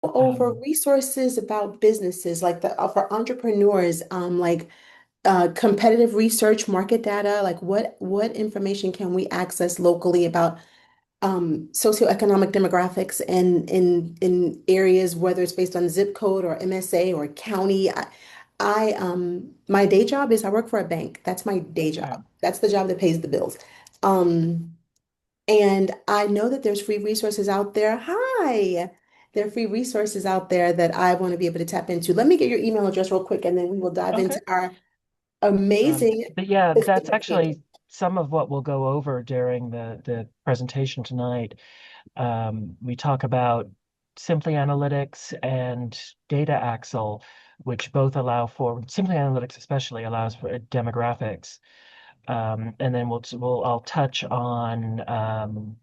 over resources about businesses like the for entrepreneurs, like competitive research, market data, like what information can we access locally about socioeconomic demographics and in areas, whether it's based on zip code or MSA or county. My day job is I work for a bank. That's my day Okay. job. That's the job that pays the bills. Um, and I know that there's free resources out there. Hi. There are free resources out there that I want to be able to tap into. Let me get your email address real quick, and then we will dive Okay. into our amazing But yeah, that's facilitator. actually some of what we'll go over during the presentation tonight. We talk about Simply Analytics and Data Axle, which both allow for Simply Analytics especially allows for demographics. And then I'll touch on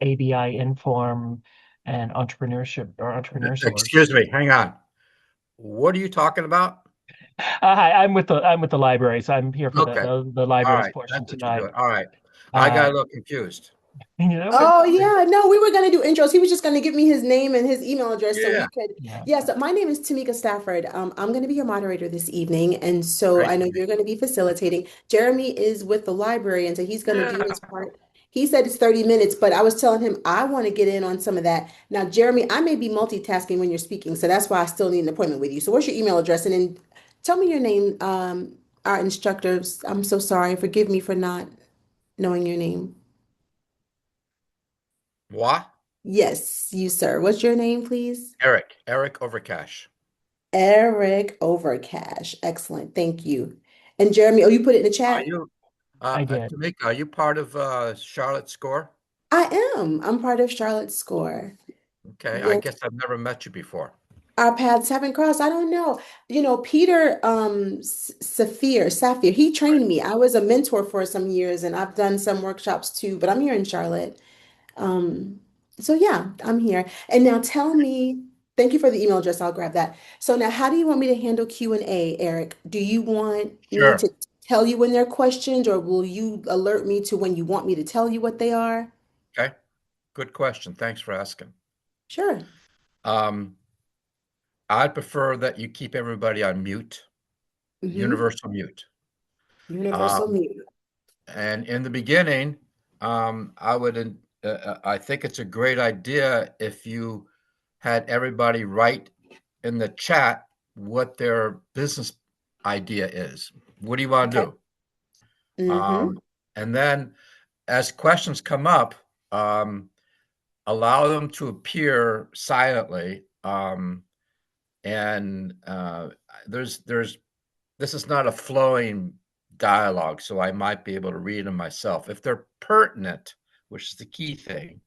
ABI Inform and entrepreneurship or entrepreneur source. Excuse me, hang on. What are you talking about? Hi, I'm with the library, so I'm here for the Okay. the, the All library's right. portion That's what you're tonight. doing. All right. I got Uh, a little confused. but Oh yeah, no, we were gonna do intros. He was just gonna give me his name and his email address so we Yeah. could. yeah, Yeah, so my name is Tamika Stafford. I'm gonna be your moderator this evening, and so Great I to know meet you're gonna be facilitating. Jeremy is with the library, and so he's you. gonna do Yeah. his part. He said it's 30 minutes, but I was telling him I want to get in on some of that. Now, Jeremy, I may be multitasking when you're speaking, so that's why I still need an appointment with you. So what's your email address? And then tell me your name, our instructors. I'm so sorry. Forgive me for not knowing your name. Moi? Yes, you, sir. What's your name, please? Eric Overcash. Eric Overcash. Excellent. Thank you. And Jeremy, oh, you put it in the Are chat? you, I did. Tamika, are you part of Charlotte Score? I am. I'm part of Charlotte's Score. Okay. I Yes, guess I've never met you before. our paths haven't crossed. I don't know. Peter Saphir, he Right. trained me. I was a mentor for some years and I've done some workshops too, but I'm here in Charlotte. Um, so yeah, I'm here. And now tell me, thank you for the email address. I'll grab that. So now how do you want me to handle Q&A, Eric? Do you want me Sure. to tell you when there are questions or will you alert me to when you want me to tell you what they are? Okay. Good question. Thanks for asking. Sure. Um, I'd prefer that you keep everybody on mute, Hmm. universal mute. Universal Um, mute. and in the beginning, I think it's a great idea if you had everybody write in the chat what their business idea is. What do you want to Okay. do? Hmm. Um, and then as questions come up, um, allow them to appear silently. And there's this is not a flowing dialogue, so I might be able to read them myself. If they're pertinent, which is the key thing,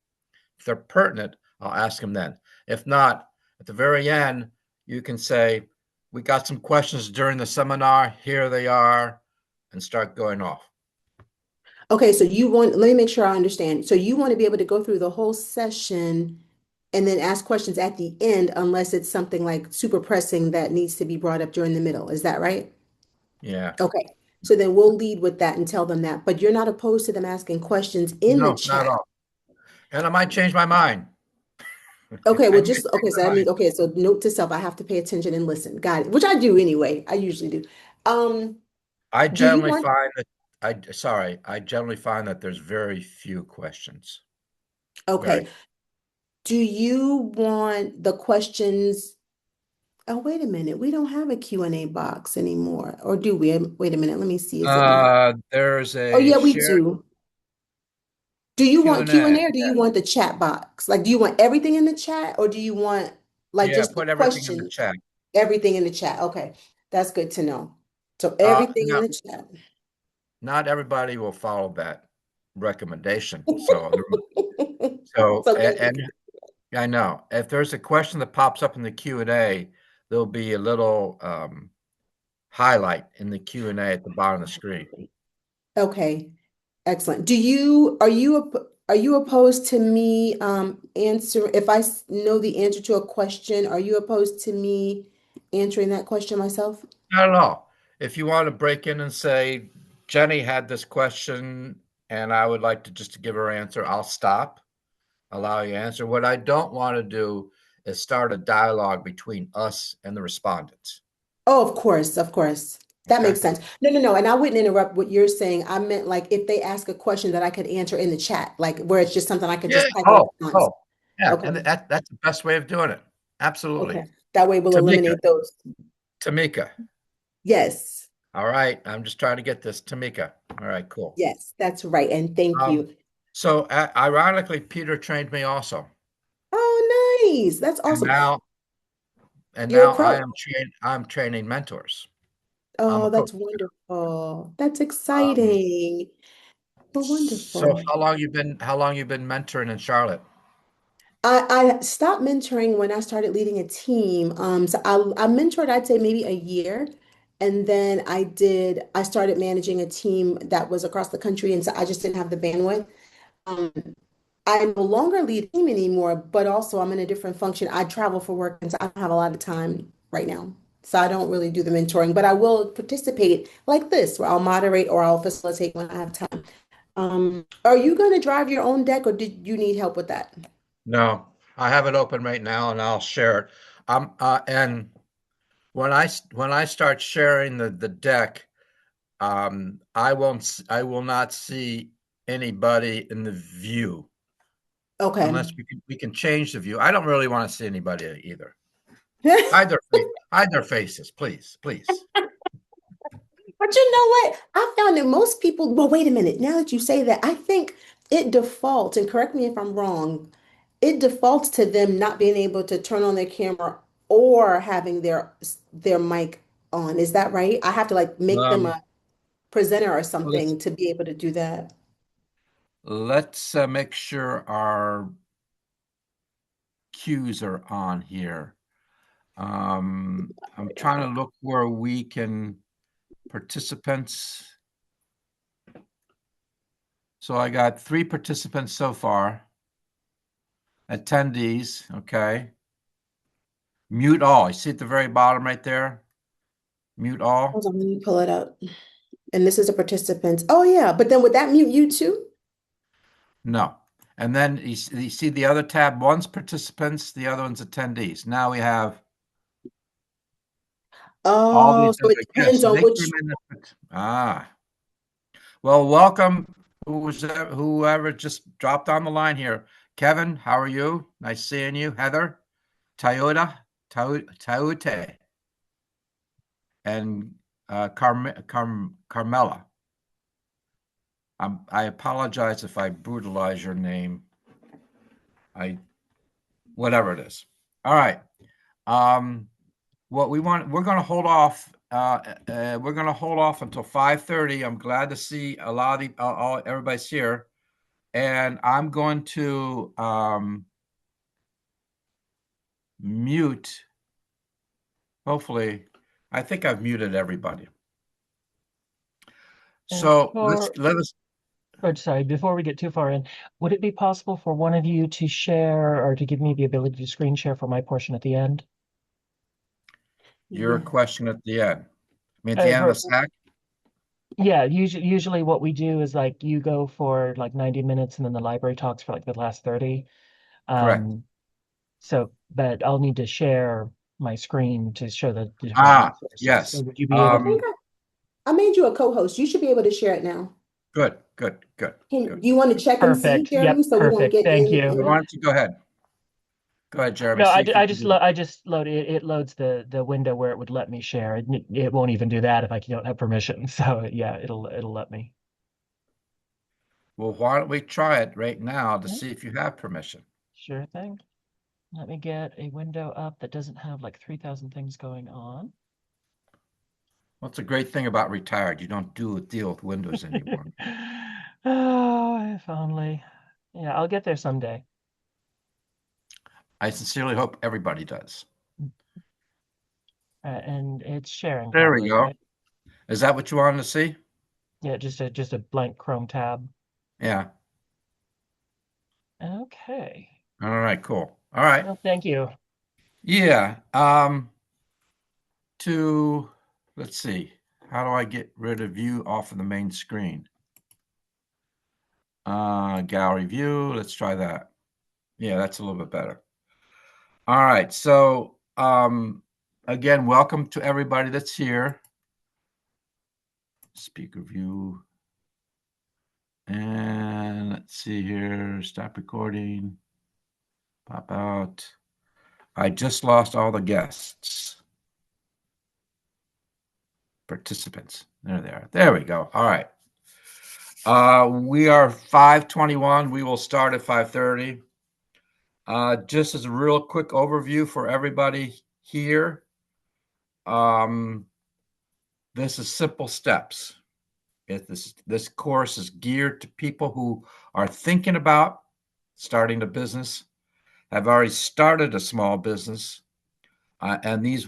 if they're pertinent, I'll ask them then. If not, at the very end, you can say, we got some questions during the seminar, here they are, and start going off. Okay, so let me make sure I understand. So you want to be able to go through the whole session and then ask questions at the end unless it's something like super pressing that needs to be brought up during the middle. Is that right? Yeah. Okay. So then we'll lead with that and tell them that. But you're not opposed to them asking questions in the No, not at chat. all. And I might change my mind. Okay, I well, might just change okay. So my that mind. means okay. So note to self: I have to pay attention and listen. Got it. Which I do anyway. I usually do. Um, I do you generally want? find that I generally find that there's very few questions. Very. Okay. Do you want the questions? Oh, wait a minute. We don't have a Q and A box anymore. Or do we? Wait a minute. Let me see. Is it me? There's Oh, a yeah, we shared do. Do you want Q&A. Q&A or do you want the chat box? Like, do you want everything in the chat or do you want like Yeah, just the put everything in the questions? chat. Everything in the chat. Okay. That's good to know. So everything in Now, the chat. not everybody will follow that recommendation. So, So good. and I know if there's a question that pops up in the Q&A, there'll be a little highlight in the Q&A at the bottom of the screen. Okay. Excellent. Are you opposed to me answer if know the answer to a question, are you opposed to me answering that question myself? Not at all. If you want to break in and say, Jenny had this question and I would like to just to give her answer, I'll stop, allow you to answer. What I don't want to do is start a dialogue between us and the respondents. Oh, of course, of course. That Okay. makes sense. No, no, no. And I wouldn't interrupt what you're saying. I meant like if they ask a question that I could answer in the chat, like where it's just something I could Yeah. just type a Oh, response. oh, yeah. Okay. And that's the best way of doing it. Absolutely. Okay. That way we'll Tamika, eliminate those. Tamika. Yes. All right. I'm just trying to get this. Tamika. All right, cool. Yes, that's right. And thank Um, you. so ironically, Peter trained me also. Oh, nice. That's And awesome. now, and You're a now pro. I'm training mentors. I'm a Oh, coach. that's wonderful. That's Um, exciting. So so wonderful. how long you been mentoring in Charlotte? I stopped mentoring when I started leading a team. So I mentored, I'd say maybe a year. And then I started managing a team that was across the country. And so I just didn't have the bandwidth. Um, I no longer lead a team anymore, but also I'm in a different function. I travel for work, and so I don't have a lot of time right now. So I don't really do the mentoring, but I will participate like this, where I'll moderate or I'll facilitate when I have time. Are you going to drive your own deck, or did you need help with that? No, I have it open right now and I'll share it. And when I start sharing the deck, I will not see anybody in the view Okay. unless we can change the view. I don't really want to see anybody either. Hide their faces, please, please. But you know what? I found that most people, well, wait a minute. Now that you say that, I think it defaults, and correct me if I'm wrong, it defaults to them not being able to turn on their camera or having their mic on. Is that right? I have to like make them Um, a presenter or let's something to be able to do that. let's make sure our cues are on here. I'm trying to look where we can participants. So I got 3 participants so far. Attendees, okay. Mute all. You see at the very bottom right there? Mute Hold all? on, let me pull it up. And this is a participant. Oh yeah, but then would that mute you too? No. And then you see the other tab, one's participants, the other one's attendees. Now we have all Oh, these so other it guests. depends So on they came which. in. Well, welcome. Whoever just dropped on the line here. Kevin, how are you? Nice seeing you. Heather, Taute, and Carmela. I apologize if I brutalize your name. Whatever it is. All right. What we're going to hold off. We're going to hold off until 5:30. I'm glad to see a lot of everybody's here, and I'm going to mute. Hopefully, I think I've muted everybody. And So let us. oh, sorry, before we get too far in, would it be possible for one of you to share or to give me the ability to screen share for my portion at the end? Your Yeah. question at the end. I mean, at the end of the stack. Yeah, usually what we do is like you go for like 90 minutes and then the library talks for like the last 30. Correct. But I'll need to share my screen to show the different resources. So Yes. would you be able I to? think I made you a co-host. You should be able to share it now. Good. Good. Good. Do Good. you want to check and see, Perfect. Jeremy, Yep, so we don't perfect. get Thank in you. Why don't you go ahead? Go ahead, Jeremy. No, See if you I can just do it. I just load it. It loads the window where it would let me share. It won't even do that if I don't have permission. So yeah, it'll let me. Well, why don't we try it right now to Yeah, see if you have permission? sure thing. Let me get a window up that doesn't have like 3,000 things going on. What's a great thing about retired? You don't deal with Windows anymore. Oh, if only. Yeah, I'll get there someday. I sincerely hope everybody does. And it's sharing There we probably, go. right? Is that what you wanted to see? Yeah, just a blank Chrome tab. Yeah. Okay. All right, cool. All right. Well, thank you. Yeah. Let's see. How do I get rid of you off of the main screen? Gallery view. Let's try that. Yeah, that's a little bit better. All right. So again, welcome to everybody that's here. Speaker view. And let's see here. Stop recording. Pop out. I just lost all the guests. Participants. There they are. There we go. All right. We are 5:21. We will start at 5:30. Just as a real quick overview for everybody here, this is simple steps. This course is geared to people who are thinking about starting a business, have already started a small business, and this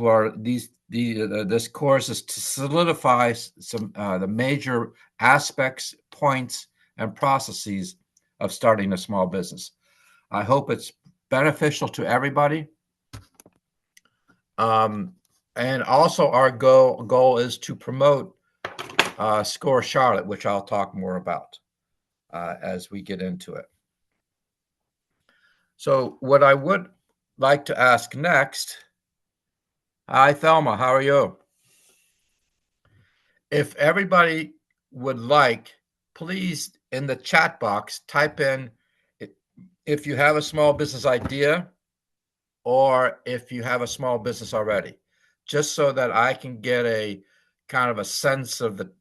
course is to solidify some the major aspects, points, and processes of starting a small business. I hope it's beneficial to everybody. And also our goal is to promote SCORE Charlotte, which I'll talk more about as we get into it. So what I would like to ask next, hi Thelma, how are you? If everybody would like, please in the chat box type in if you have a small business idea or if you have a small business already, just so that I can get a kind of a sense of the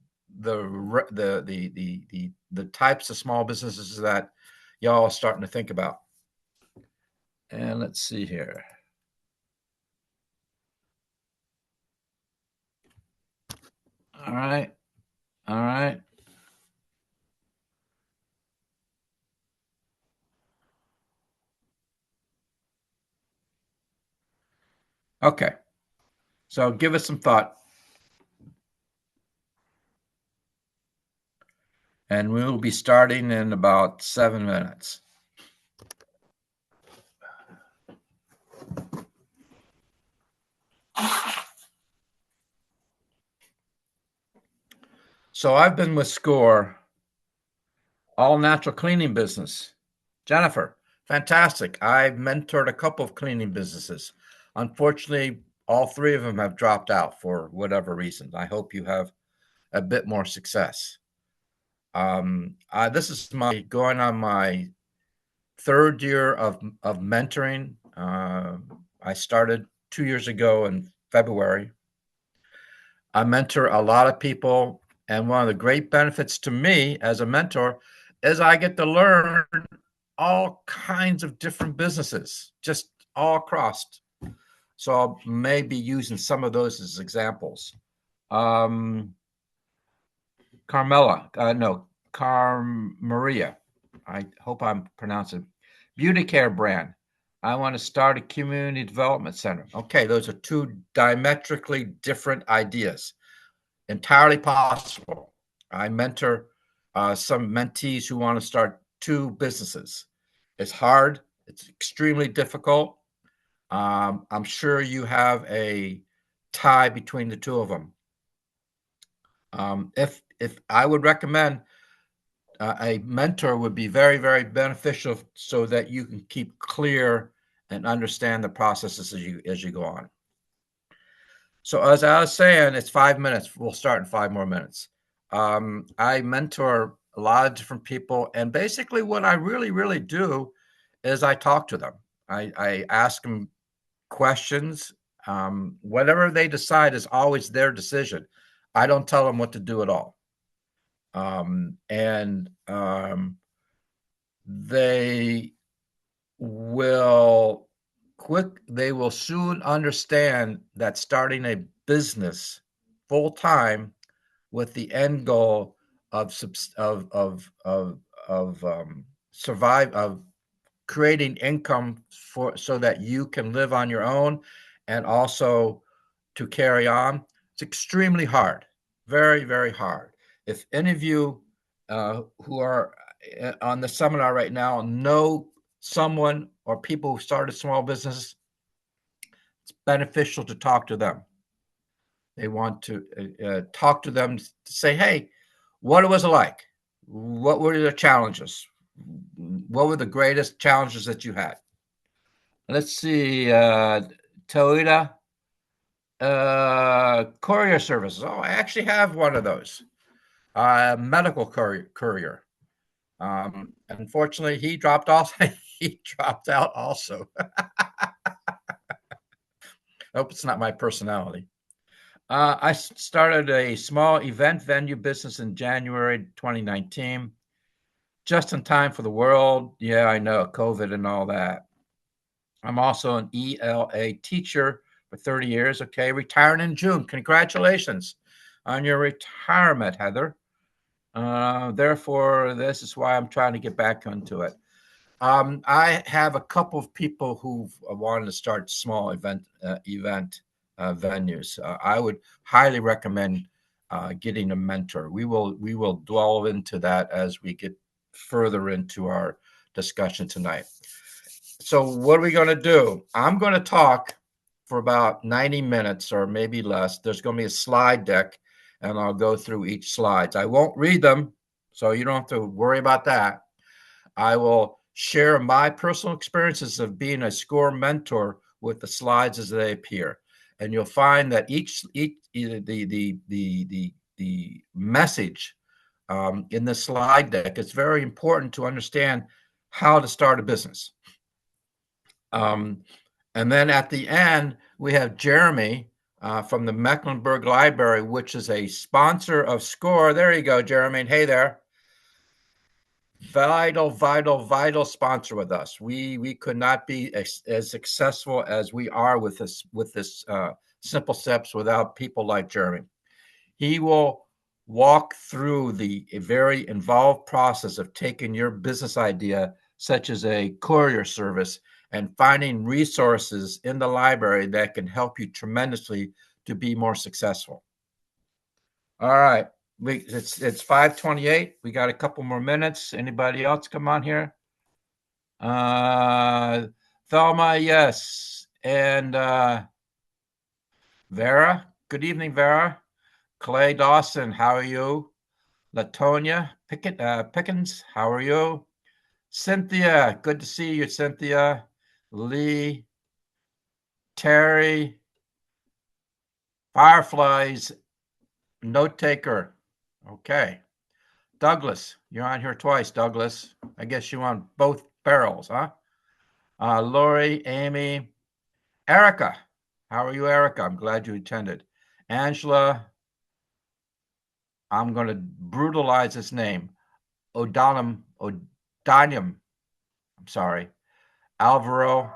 types of small businesses that y'all are starting to think about. And let's see here. All right. All right. Okay. So give us some thought. And we will be starting in about 7 minutes. So I've been with SCORE, all natural cleaning business. Jennifer, fantastic. I've mentored a couple of cleaning businesses. Unfortunately, all three of them have dropped out for whatever reason. I hope you have a bit more success. This is going on my third year of mentoring. I started 2 years ago in February. I mentor a lot of people, and one of the great benefits to me as a mentor is I get to learn all kinds of different businesses, just all across. So I'll maybe using some of those as examples. Carmela, Maria. I hope I'm pronouncing Beauty Care brand. I want to start a community development center. Okay, those are two diametrically different ideas. Entirely possible. I mentor some mentees who want to start two businesses. It's hard. It's extremely difficult. I'm sure you have a tie between the two of them. If I would recommend a mentor would be very, very beneficial so that you can keep clear and understand the processes as you go on. So as I was saying, it's 5 minutes. We'll start in 5 more minutes. I mentor a lot of different people, and basically what I really do is I talk to them. I ask them questions. Whatever they decide is always their decision. I don't tell them what to do at all. They will soon understand that starting a business full time with the end goal of creating income so that you can live on your own and also to carry on. It's extremely hard, very, very hard. If any of you who are on the seminar right now know someone or people who started small businesses, it's beneficial to talk to them. They want to talk to them to say, hey, what was it like? What were the challenges? What were the greatest challenges that you had? let's see, Toyota courier services. Oh, I actually have one of those. Medical courier. Unfortunately, he dropped off. He dropped out also. I hope it's not my personality. I started a small event venue business in January 2019, just in time for the world. Yeah, I know, COVID and all that. I'm also an ELA teacher for 30 years. Okay, retiring in June. Congratulations on your retirement, Heather. Therefore, this is why I'm trying to get back into it. I have a couple of people who've wanted to start small event venues. I would highly recommend getting a mentor. We will delve into that as we get further into our discussion tonight. So what are we going to do? I'm going to talk for about 90 minutes or maybe less. There's going to be a slide deck, and I'll go through each slides. I won't read them, so you don't have to worry about that. I will share my personal experiences of being a SCORE mentor with the slides as they appear, and you'll find that each the message in the slide deck is very important to understand how to start a business. And then at the end, we have Jeremy from the Mecklenburg Library, which is a sponsor of SCORE. There you go, Jeremy. Hey there. Vital sponsor with us. We could not be as successful as we are with this Simple Steps without people like Jeremy. He will walk through the very involved process of taking your business idea, such as a courier service, and finding resources in the library that can help you tremendously to be more successful. All right. It's 5:28. We got a couple more minutes. Anybody else come on here? Thelma, yes. And Vera. Good evening, Vera. Clay Dawson, how are you? Latonia Pickens, how are you? Cynthia, good to see you, Cynthia. Lee, Terry, Fireflies, note taker. Okay. Douglas, you're on here twice, Douglas. I guess you on both barrels, huh? Lori, Amy, Erica. How are you, Erica? I'm glad you attended. Angela, I'm going to brutalize this name. O'Donnell, I'm sorry. Alvaro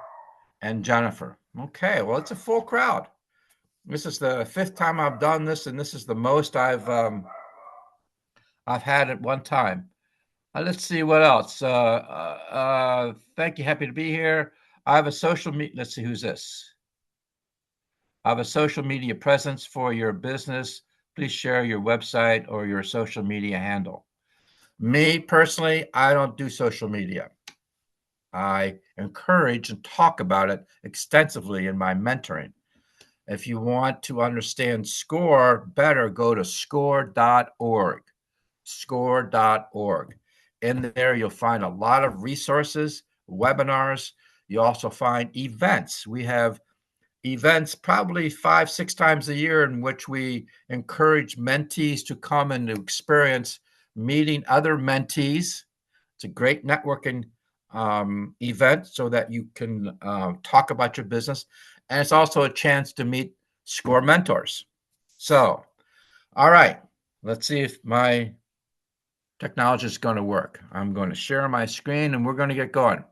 and Jennifer. Okay, well, it's a full crowd. This is the 5th time I've done this, and this is the most I've had at one time. Let's see what else. Thank you. Happy to be here. I have a social media. Let's see, who's this? I have a social media presence for your business. Please share your website or your social media handle. Me personally, I don't do social media. I encourage and talk about it extensively in my mentoring. If you want to understand SCORE better, go to score.org. Score.org. In there, you'll find a lot of resources, webinars. You also find events. We have events probably 5-6 times a year in which we encourage mentees to come and to experience meeting other mentees. It's a great networking event so that you can talk about your business. And it's also a chance to meet SCORE mentors. So, all right, let's see if my technology is going to work. I'm going to share my screen and we're going to get going.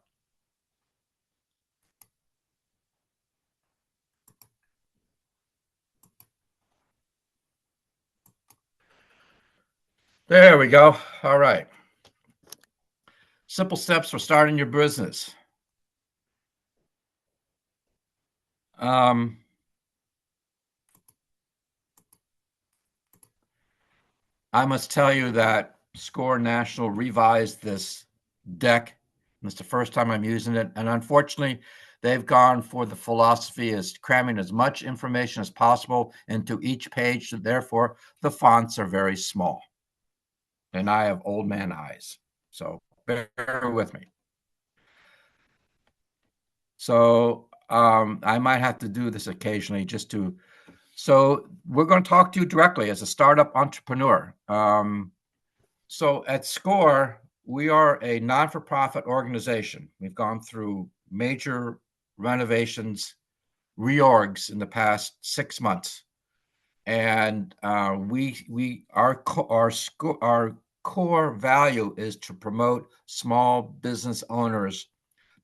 There we go. All right. Simple steps for starting your business. I must tell you that SCORE National revised this deck. It's the first time I'm using it. And unfortunately, they've gone for the philosophy as cramming as much information as possible into each page. So therefore, the fonts are very small. And I have old man eyes. So bear with me. So I might have to do this occasionally just to. So we're going to talk to you directly as a startup entrepreneur. So at SCORE, we are a non-for-profit organization. We've gone through major renovations, reorgs in the past 6 months, and our core value is to promote small business owners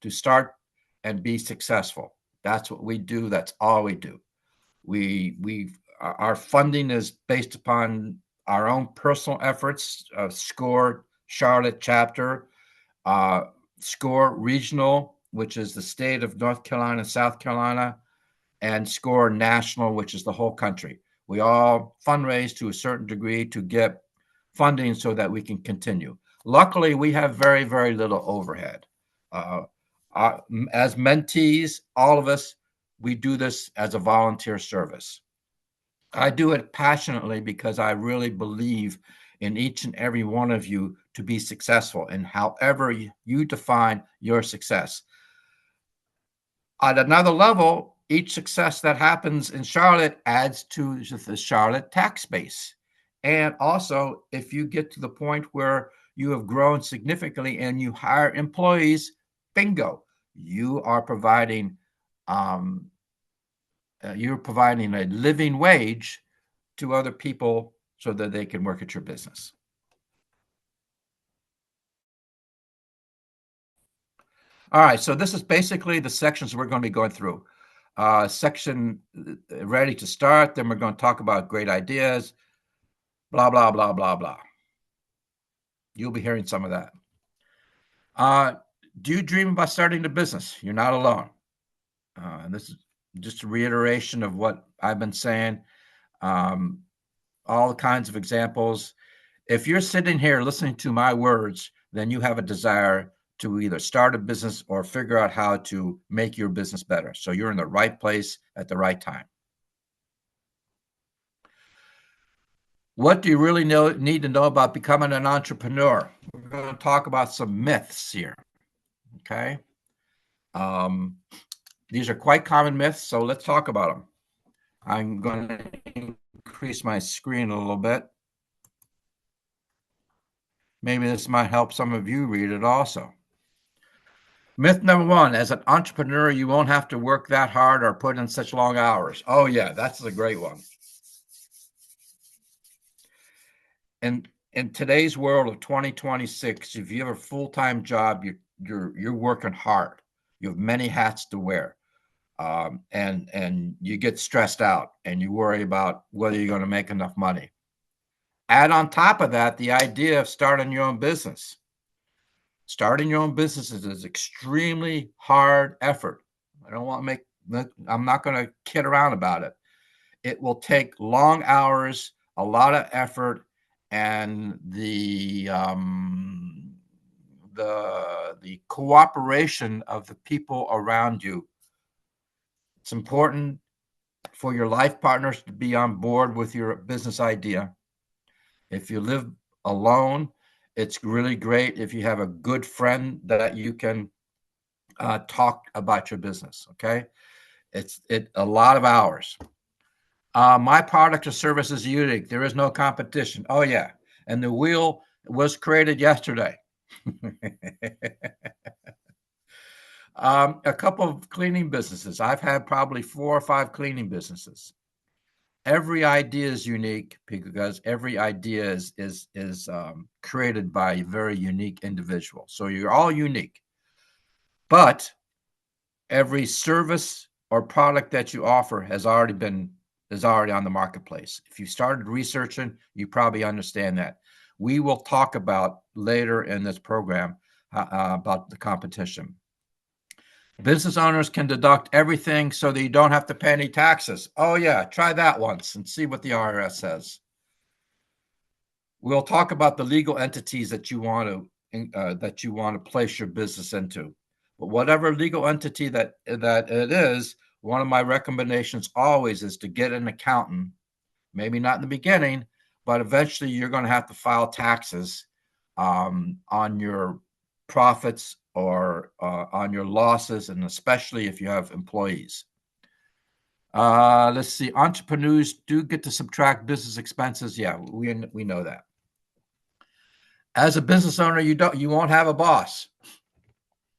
to start and be successful. That's what we do. That's all we do. Our funding is based upon our own personal efforts, SCORE Charlotte chapter, SCORE Regional, which is the state of North Carolina, South Carolina, and SCORE National, which is the whole country. We all fundraise to a certain degree to get funding so that we can continue. Luckily, we have very, very little overhead. As mentees, all of us, we do this as a volunteer service. I do it passionately because I really believe in each and every one of you to be successful in however you define your success. At another level, each success that happens in Charlotte adds to the Charlotte tax base. And also, if you get to the point where you have grown significantly and you hire employees, bingo, you are providing you're providing a living wage to other people so that they can work at your business. All right, so this is basically the sections we're going to be going through. Section ready to start, then we're going to talk about great ideas, blah, blah, blah, blah, blah. You'll be hearing some of that. Do you dream about starting a business? You're not alone. This is just a reiteration of what I've been saying. All kinds of examples. If you're sitting here listening to my words, then you have a desire to either start a business or figure out how to make your business better. So you're in the right place at the right time. What do you really need to know about becoming an entrepreneur? We're going to talk about some myths here. Okay. These are quite common myths, so let's talk about them. I'm going to increase my screen a little bit. Maybe this might help some of you read it also. Myth number one, as an entrepreneur, you won't have to work that hard or put in such long hours. Oh yeah, that's a great one. And in today's world of 2026, if you have a full-time job, you're working hard. You have many hats to wear. And you get stressed out and you worry about whether you're going to make enough money. Add on top of that the idea of starting your own business. Starting your own business is extremely hard effort. I'm not going to kid around about it. It will take long hours, a lot of effort, and the cooperation of the people around you. It's important for your life partners to be on board with your business idea. If you live alone, it's really great if you have a good friend that you can talk about your business. Okay, it's a lot of hours. My product or service is unique. There is no competition. Oh yeah, and the wheel was created yesterday. A couple of cleaning businesses. I've had probably 4 or 5 cleaning businesses. Every idea is unique because every idea is created by a very unique individual. So you're all unique, but every service or product that you offer is already on the marketplace. If you started researching, you probably understand that. We will talk about later in this program about the competition. Business owners can deduct everything so that you don't have to pay any taxes. Oh yeah, try that once and see what the IRS says. We'll talk about the legal entities that you want to place your business into. But whatever legal entity that it is, one of my recommendations always is to get an accountant. Maybe not in the beginning, but eventually you're going to have to file taxes on your profits or on your losses, and especially if you have employees. Let's see. Entrepreneurs do get to subtract business expenses. Yeah, we know that. As a business owner, you won't have a boss.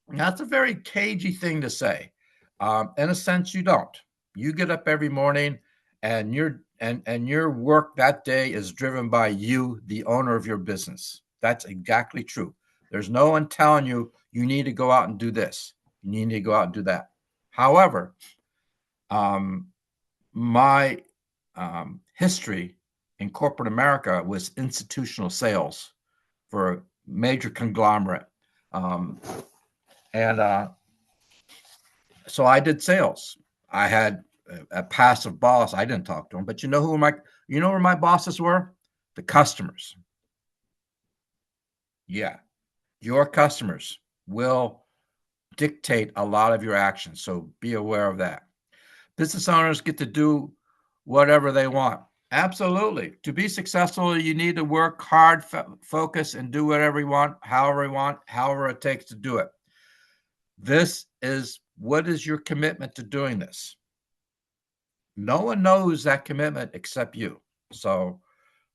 That's a very cagey thing to say. In a sense, you don't. You get up every morning, and your work that day is driven by you, the owner of your business. That's exactly true. There's no one telling you you need to go out and do this. You need to go out and do that. However, my history in corporate America was institutional sales for a major conglomerate. And so I did sales. I had a passive boss. I didn't talk to him, but you know where my bosses were? The customers. Yeah. Your customers will dictate a lot of your actions. So be aware of that. Business owners get to do whatever they want. Absolutely. To be successful, you need to work hard, focus, and do whatever you want, however it takes to do it. What is your commitment to doing this? No one knows that commitment except you. So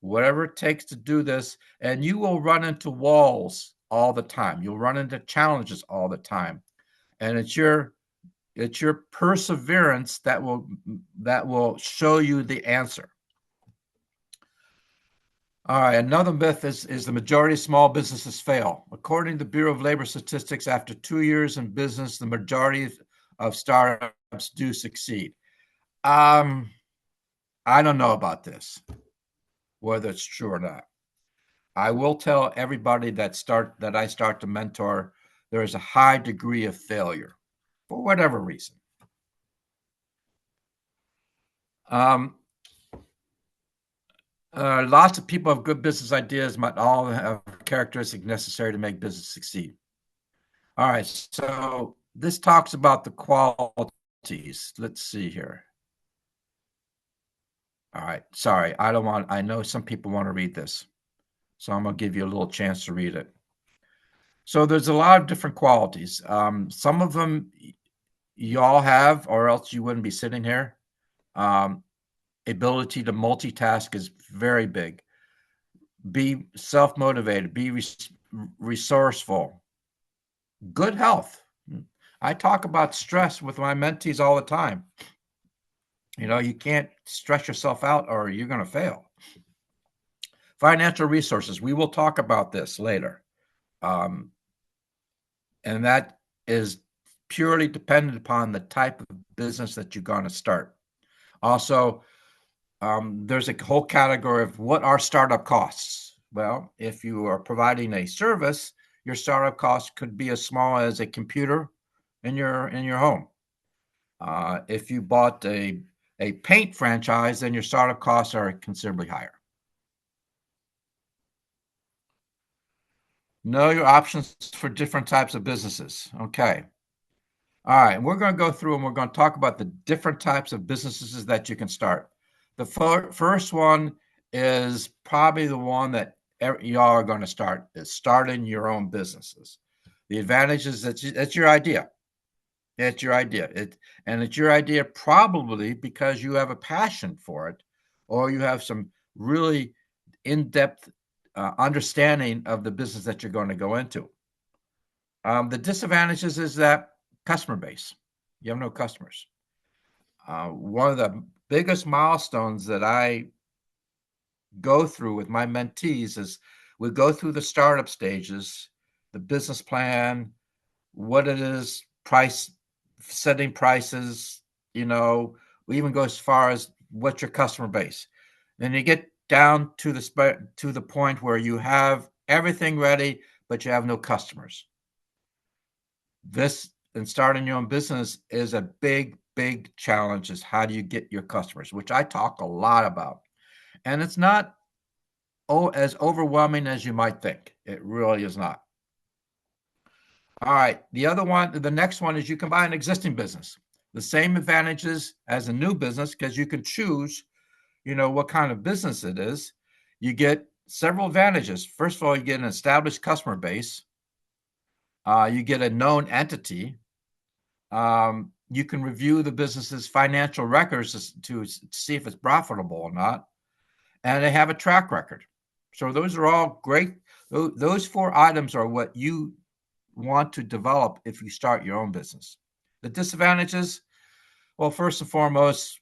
whatever it takes to do this, and you will run into walls all the time. You'll run into challenges all the time. And it's your perseverance that will show you the answer. All right, another myth is the majority of small businesses fail. According to the Bureau of Labor Statistics, after 2 years in business, the majority of startups do succeed. I don't know about this, whether it's true or not. I will tell everybody that I start to mentor, there is a high degree of failure for whatever reason. Lots of people have good business ideas, but all have characteristics necessary to make business succeed. All right, so this talks about the qualities. Let's see here. All right, sorry, I know some people want to read this, so I'm going to give you a little chance to read it. So there's a lot of different qualities. Some of them you all have, or else you wouldn't be sitting here. Ability to multitask is very big. Be self-motivated, be resourceful. Good health. I talk about stress with my mentees all the time. You can't stress yourself out or you're going to fail. Financial resources. We will talk about this later. And that is purely dependent upon the type of business that you're going to start. Also, there's a whole category of what are startup costs. Well, if you are providing a service, your startup cost could be as small as a computer in your home. If you bought a paint franchise, then your startup costs are considerably higher. Know your options for different types of businesses. Okay. All right. We're going to go through and we're going to talk about the different types of businesses that you can start. The first one is probably the one that y'all are going to start, is starting your own businesses. The advantage is that it's your idea. It's your idea. It's your idea probably because you have a passion for it, or you have some really in-depth understanding of the business that you're going to go into. The disadvantages is that customer base. You have no customers. One of the biggest milestones that I go through with my mentees is we go through the startup stages, the business plan, what it is, setting prices, we even go as far as what's your customer base. Then you get down to the point where you have everything ready, but you have no customers. This, in starting your own business, is a big challenge, is how do you get your customers, which I talk a lot about. And it's not as overwhelming as you might think. It really is not. All right. The next one is you can buy an existing business. The same advantages as a new business, because you can choose, what kind of business it is. You get several advantages. First of all, you get an established customer base. You get a known entity. You can review the business's financial records to see if it's profitable or not, and they have a track record. So those are all great. Those 4 items are what you want to develop if you start your own business. The disadvantages, well, first and foremost,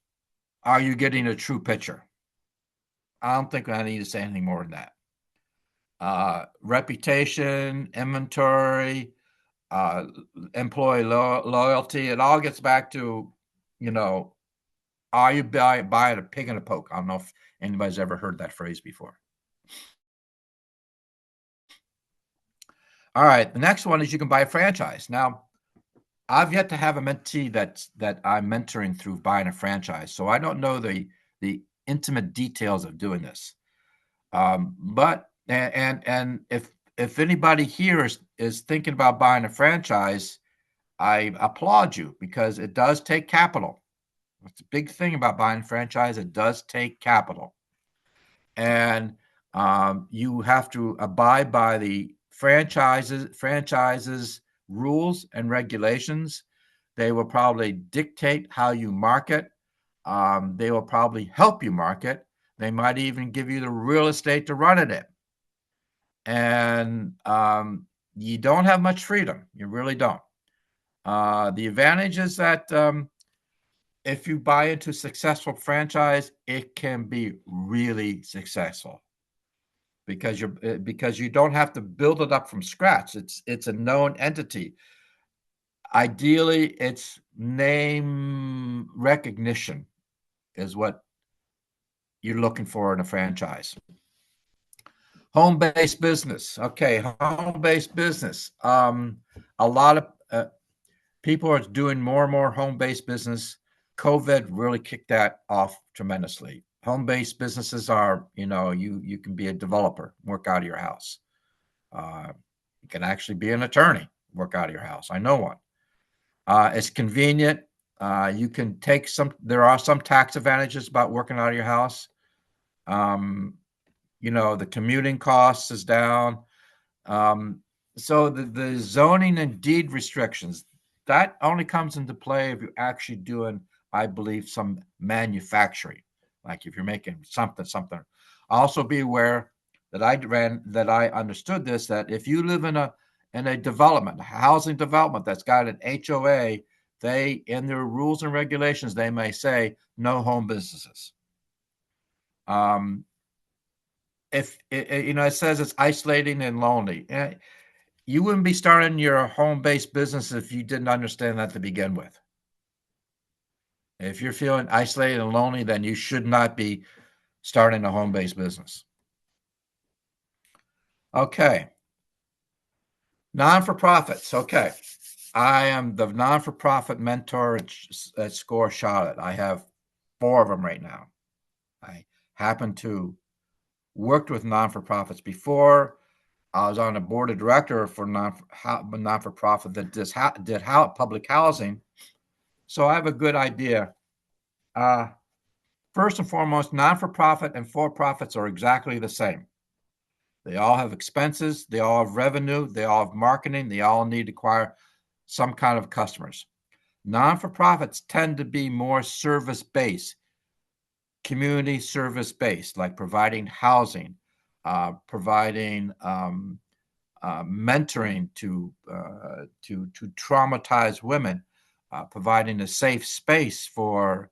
are you getting a true picture? I don't think I need to say anything more than that. Reputation, inventory, employee loyalty, it all gets back to, are you buying a pig in a poke? I don't know if anybody's ever heard that phrase before. All right, the next one is you can buy a franchise. Now, I've yet to have a mentee that I'm mentoring through buying a franchise, so I don't know the intimate details of doing this. But if anybody here is thinking about buying a franchise, I applaud you, because it does take capital. It's a big thing about buying a franchise. It does take capital, and you have to abide by the franchises rules and regulations. They will probably dictate how you market. They will probably help you market. They might even give you the real estate to run it in. And you don't have much freedom. You really don't. The advantage is that if you buy into a successful franchise, it can be really successful, because you don't have to build it up from scratch. It's a known entity. Ideally, it's name recognition is what you're looking for in a franchise. Home-based business. Okay, home-based business. A lot of people are doing more and more home-based business. COVID really kicked that off tremendously. Home-based businesses are, you can be a developer, work out of your house. You can actually be an attorney, work out of your house. I know one. It's convenient. You can take there are some tax advantages about working out of your house. The commuting costs is down. So the zoning and deed restrictions, that only comes into play if you're actually doing, I believe, some manufacturing. Like if you're making something. Also be aware that I understood this, that if you live in a development, a housing development that's got an HOA, they, in their rules and regulations, they may say no home businesses. If it says it's isolating and lonely, you wouldn't be starting your home-based business if you didn't understand that to begin with. If you're feeling isolated and lonely, then you should not be starting a home-based business. Okay. Non-for-profits. Okay. I am the non-for-profit mentor at SCORE Charlotte. I have 4 of them right now. I happen to worked with non-for-profits before. I was on a board of director for non-for-profit that did public housing. So I have a good idea. First and foremost, non-for-profit and for-profits are exactly the same. They all have expenses. They all have revenue. They all have marketing. They all need to acquire some kind of customers. Non-for-profits tend to be more service-based, community service-based, like providing housing, providing mentoring to traumatized women, providing a safe space for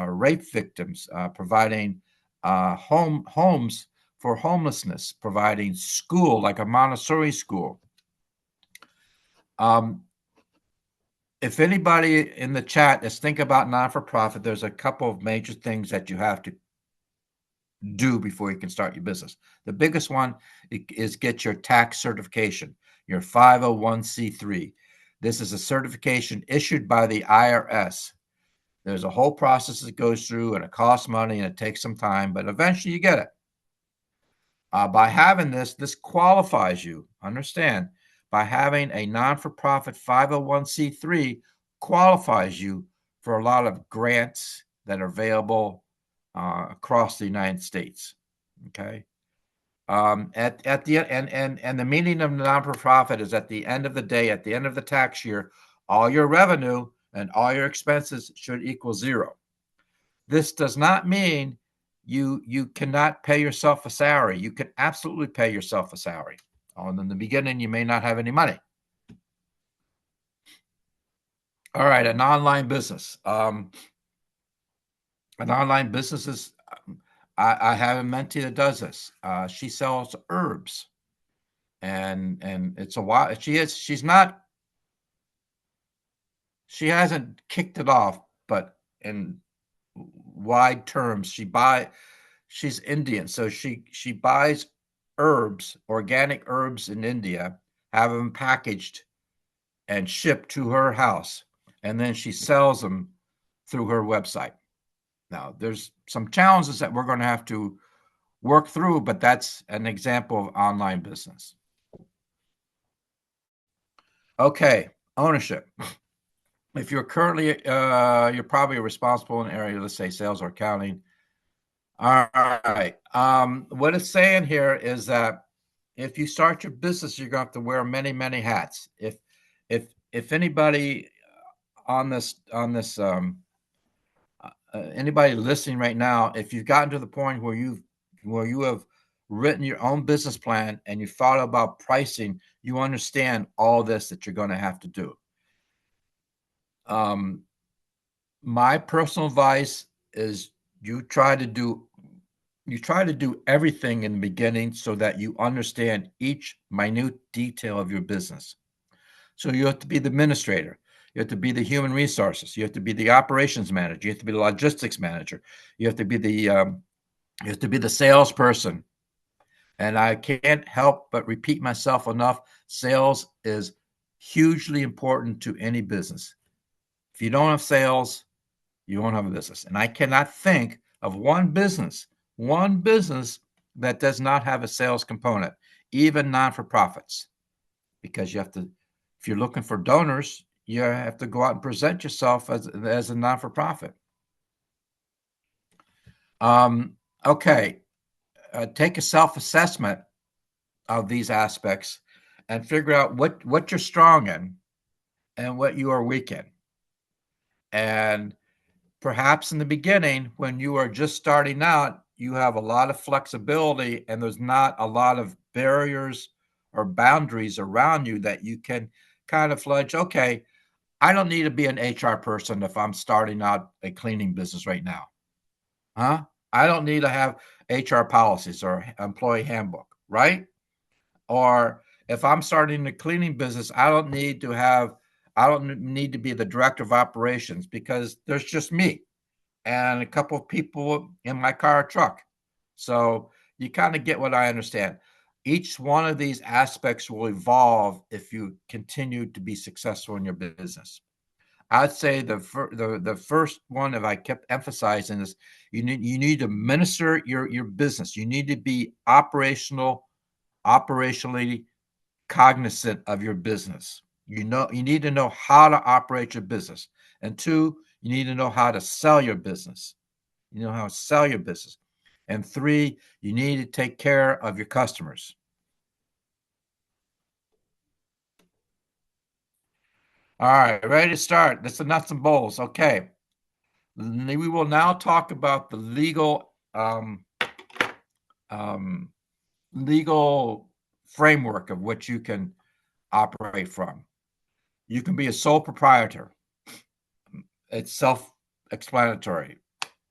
rape victims, providing homes for homelessness, providing school, like a Montessori school. If anybody in the chat is thinking about non-for-profit, there's a couple of major things that you have to do before you can start your business. The biggest one is get your tax certification, your 501c3. This is a certification issued by the IRS. There's a whole process that goes through, and it costs money and it takes some time, but eventually you get it. By having this qualifies you, understand, by having a non-for-profit 501c3 qualifies you for a lot of grants that are available across the United States. Okay. At the and the meaning of non-for-profit is at the end of the day, at the end of the tax year, all your revenue and all your expenses should equal zero. This does not mean you cannot pay yourself a salary. You can absolutely pay yourself a salary. In the beginning, you may not have any money. All right, an online business. An online business is. I have a mentee that does this. She sells herbs, and it's a while. She's not. She hasn't kicked it off, but in wide terms, she's Indian, so she buys herbs, organic herbs in India, have them packaged and shipped to her house, and then she sells them through her website. Now, there's some challenges that we're going to have to work through, but that's an example of online business. Okay, ownership. If you're currently, you're probably responsible in an area, let's say sales or accounting. All right. What it's saying here is that if you start your business, you're going to have to wear many, many hats. If anybody on this anybody listening right now, if you've gotten to the point where you have written your own business plan and you thought about pricing, you understand all this that you're going to have to do. My personal advice is you try to do everything in the beginning so that you understand each minute detail of your business. So you have to be the administrator. You have to be the human resources. You have to be the operations manager. You have to be the logistics manager. You have to be the salesperson. And I can't help but repeat myself enough. Sales is hugely important to any business. If you don't have sales, you won't have a business. And I cannot think of one business that does not have a sales component, even non-for-profits, because you have to, if you're looking for donors, you have to go out and present yourself as a non-for-profit. Okay, take a self-assessment of these aspects and figure out what you're strong in and what you are weak in. And perhaps in the beginning, when you are just starting out, you have a lot of flexibility and there's not a lot of barriers or boundaries around you that you can kind of fledge. Okay, I don't need to be an HR person if I'm starting out a cleaning business right now. I don't need to have HR policies or employee handbook, right? Or if I'm starting a cleaning business, I don't need to be the director of operations because there's just me and a couple of people in my car or truck. So you kind of get what I understand. Each one of these aspects will evolve if you continue to be successful in your business. I'd say the first one, if I kept emphasizing this, you need to minister your business. You need to be operationally cognizant of your business. You need to know how to operate your business. And two, you need to know how to sell your business. You know how to sell your business. And three, you need to take care of your customers. All right, ready to start. That's the nuts and bolts. Okay. We will now talk about the legal framework of which you can operate from. You can be a sole proprietor. It's self-explanatory.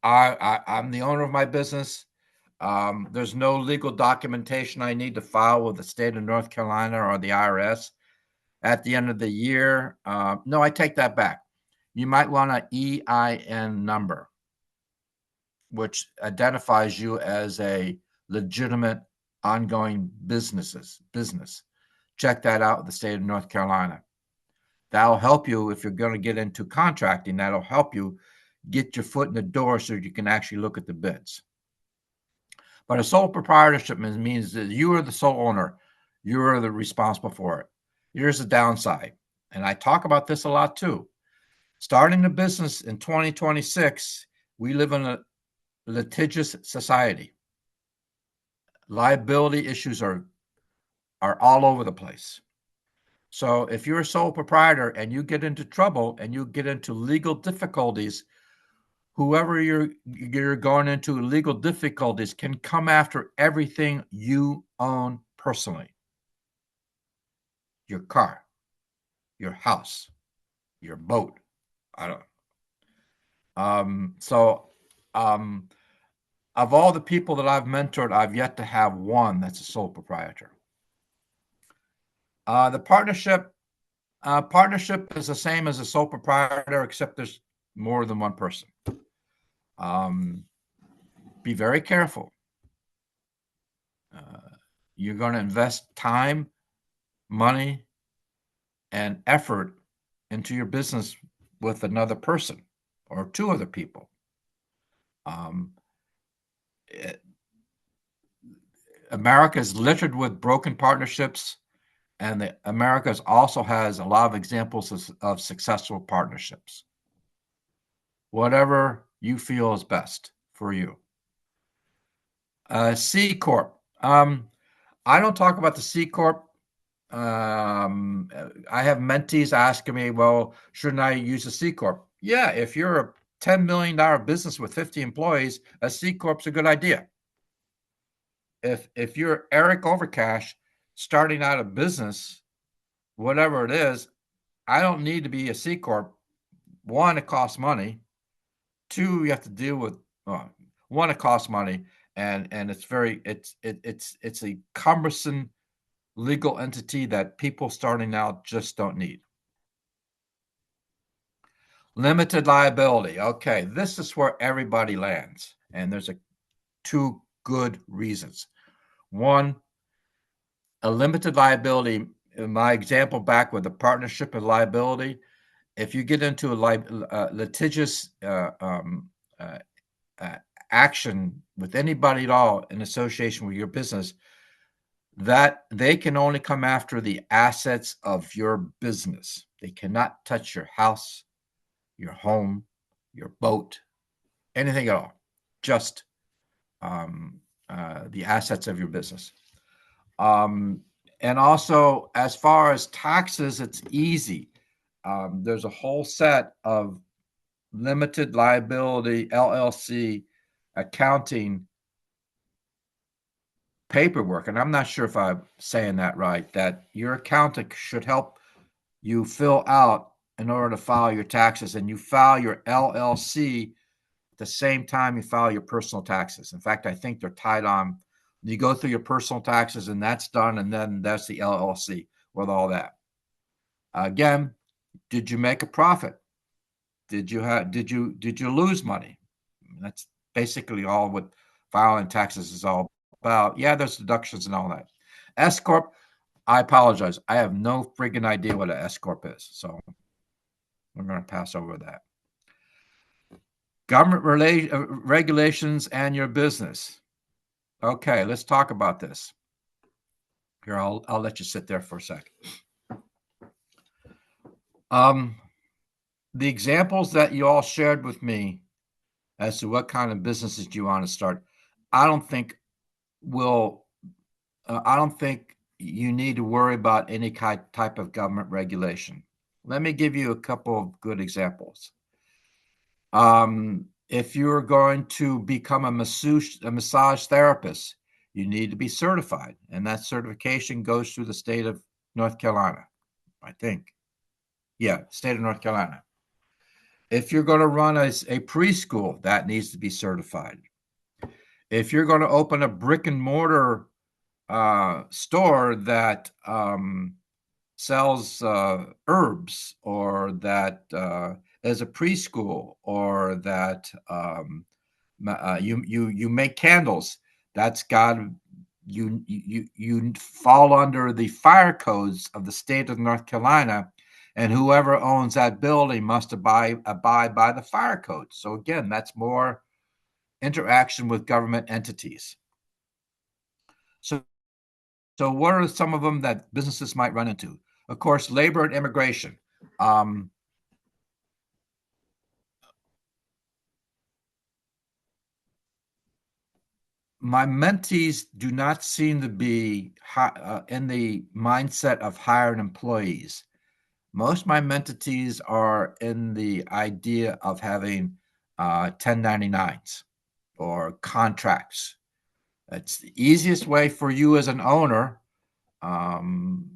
I'm the owner of my business. There's no legal documentation I need to file with the state of North Carolina or the IRS at the end of the year. No, I take that back. You might want an EIN number, which identifies you as a legitimate ongoing business. Check that out with the state of North Carolina. That'll help you if you're going to get into contracting. That'll help you get your foot in the door so you can actually look at the bids. But a sole proprietorship means that you are the sole owner. You are the responsible for it. Here's the downside, and I talk about this a lot too. Starting a business in 2026, we live in a litigious society. liability issues are all over the place. So if you're a sole proprietor and you get into trouble and you get into legal difficulties, whoever you're going into legal difficulties can come after everything you own personally. Your car, your house, your boat. I don't. Of all the people that I've mentored, I've yet to have one that's a sole proprietor. The partnership is the same as a sole proprietor, except there's more than one person. Be very careful. You're going to invest time, money, and effort into your business with another person or two other people. America is littered with broken partnerships, and America also has a lot of examples of successful partnerships. Whatever you feel is best for you. C Corp. I don't talk about the C Corp. I have mentees asking me, well, shouldn't I use a C Corp? Yeah, if you're a $10 million business with 50 employees, a C Corp's a good idea. If you're Eric Overcash starting out a business, whatever it is, I don't need to be a C Corp. One, it costs money. Two, you have to deal with one, it costs money, and it's a cumbersome legal entity that people starting out just don't need. Limited liability. Okay, this is where everybody lands, and there's two good reasons. One, a limited liability. In my example back with the partnership and liability, if you get into a litigious action with anybody at all in association with your business, that they can only come after the assets of your business. They cannot touch your house, your home, your boat, anything at all. Just the assets of your business. And also, as far as taxes, it's easy. There's a whole set of limited liability LLC accounting paperwork, and I'm not sure if I'm saying that right, that your accountant should help you fill out in order to file your taxes, and you file your LLC at the same time you file your personal taxes. In fact, I think they're tied on. You go through your personal taxes and that's done, and then that's the LLC with all that. Again, did you make a profit? Did you lose money? That's basically all what filing taxes is all about. Yeah, there's deductions and all that. S Corp, I apologize. I have no friggin' idea what an S Corp is. So we're going to pass over that. Government regulations and your business. Okay, let's talk about this. Here, I'll let you sit there for a sec. The examples that you all shared with me as to what kind of businesses you want to start, I don't think you need to worry about any type of government regulation. Let me give you a couple of good examples. If you're going to become a massage therapist, you need to be certified, and that certification goes through the state of North Carolina, I think. Yeah, state of North Carolina. If you're going to run a preschool, that needs to be certified. If you're going to open a brick and mortar store that sells herbs, or that is a preschool, or that you make candles, that's got you fall under the fire codes of the state of North Carolina, and whoever owns that building must abide by the fire code. So again, that's more interaction with government entities. So what are some of them that businesses might run into? Of course, labor and immigration. my mentees do not seem to be in the mindset of hiring employees. Most of my mentees are in the idea of having 1099s or contracts. It's the easiest way for you as an owner, and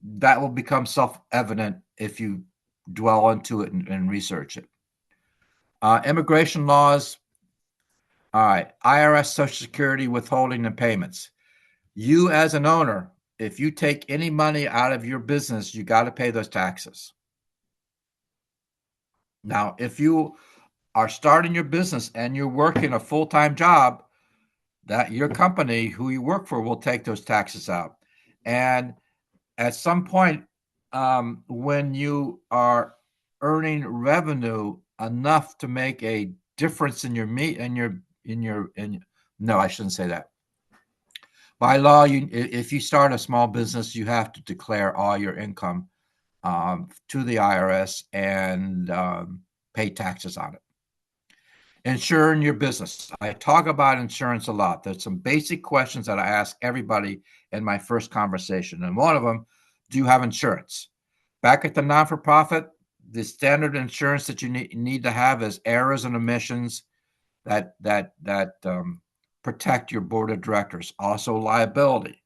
that will become self-evident if you dwell into it and research it. Immigration laws. All right. IRS, Social Security, withholding and payments. You as an owner, if you take any money out of your business, you got to pay those taxes. Now, if you are starting your business and you're working a full-time job, that your company who you work for will take those taxes out. And at some point, when you are earning revenue enough to make a difference in your no, I shouldn't say that. By law, if you start a small business, you have to declare all your income to the IRS and pay taxes on it. Insuring your business. I talk about insurance a lot. There's some basic questions that I ask everybody in my first conversation. And one of them, do you have insurance? Back at the non-for-profit, the standard insurance that you need to have is errors and omissions that protect your board of directors. Also liability.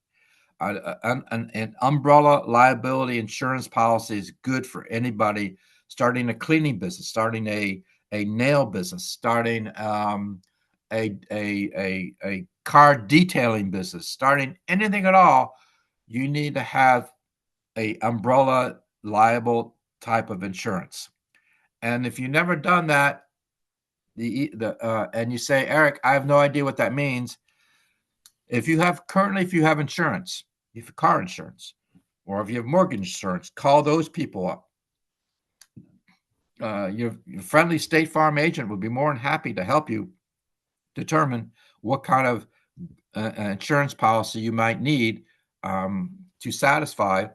An umbrella liability insurance policy is good for anybody starting a cleaning business, starting a nail business, starting a car detailing business, starting anything at all. You need to have a umbrella liable type of insurance. And if you've never done that, and you say, Eric, I have no idea what that means. If you have insurance, if you have car insurance, or if you have mortgage insurance, call those people up. Your friendly State Farm agent would be more than happy to help you determine what kind of insurance policy you might need to satisfy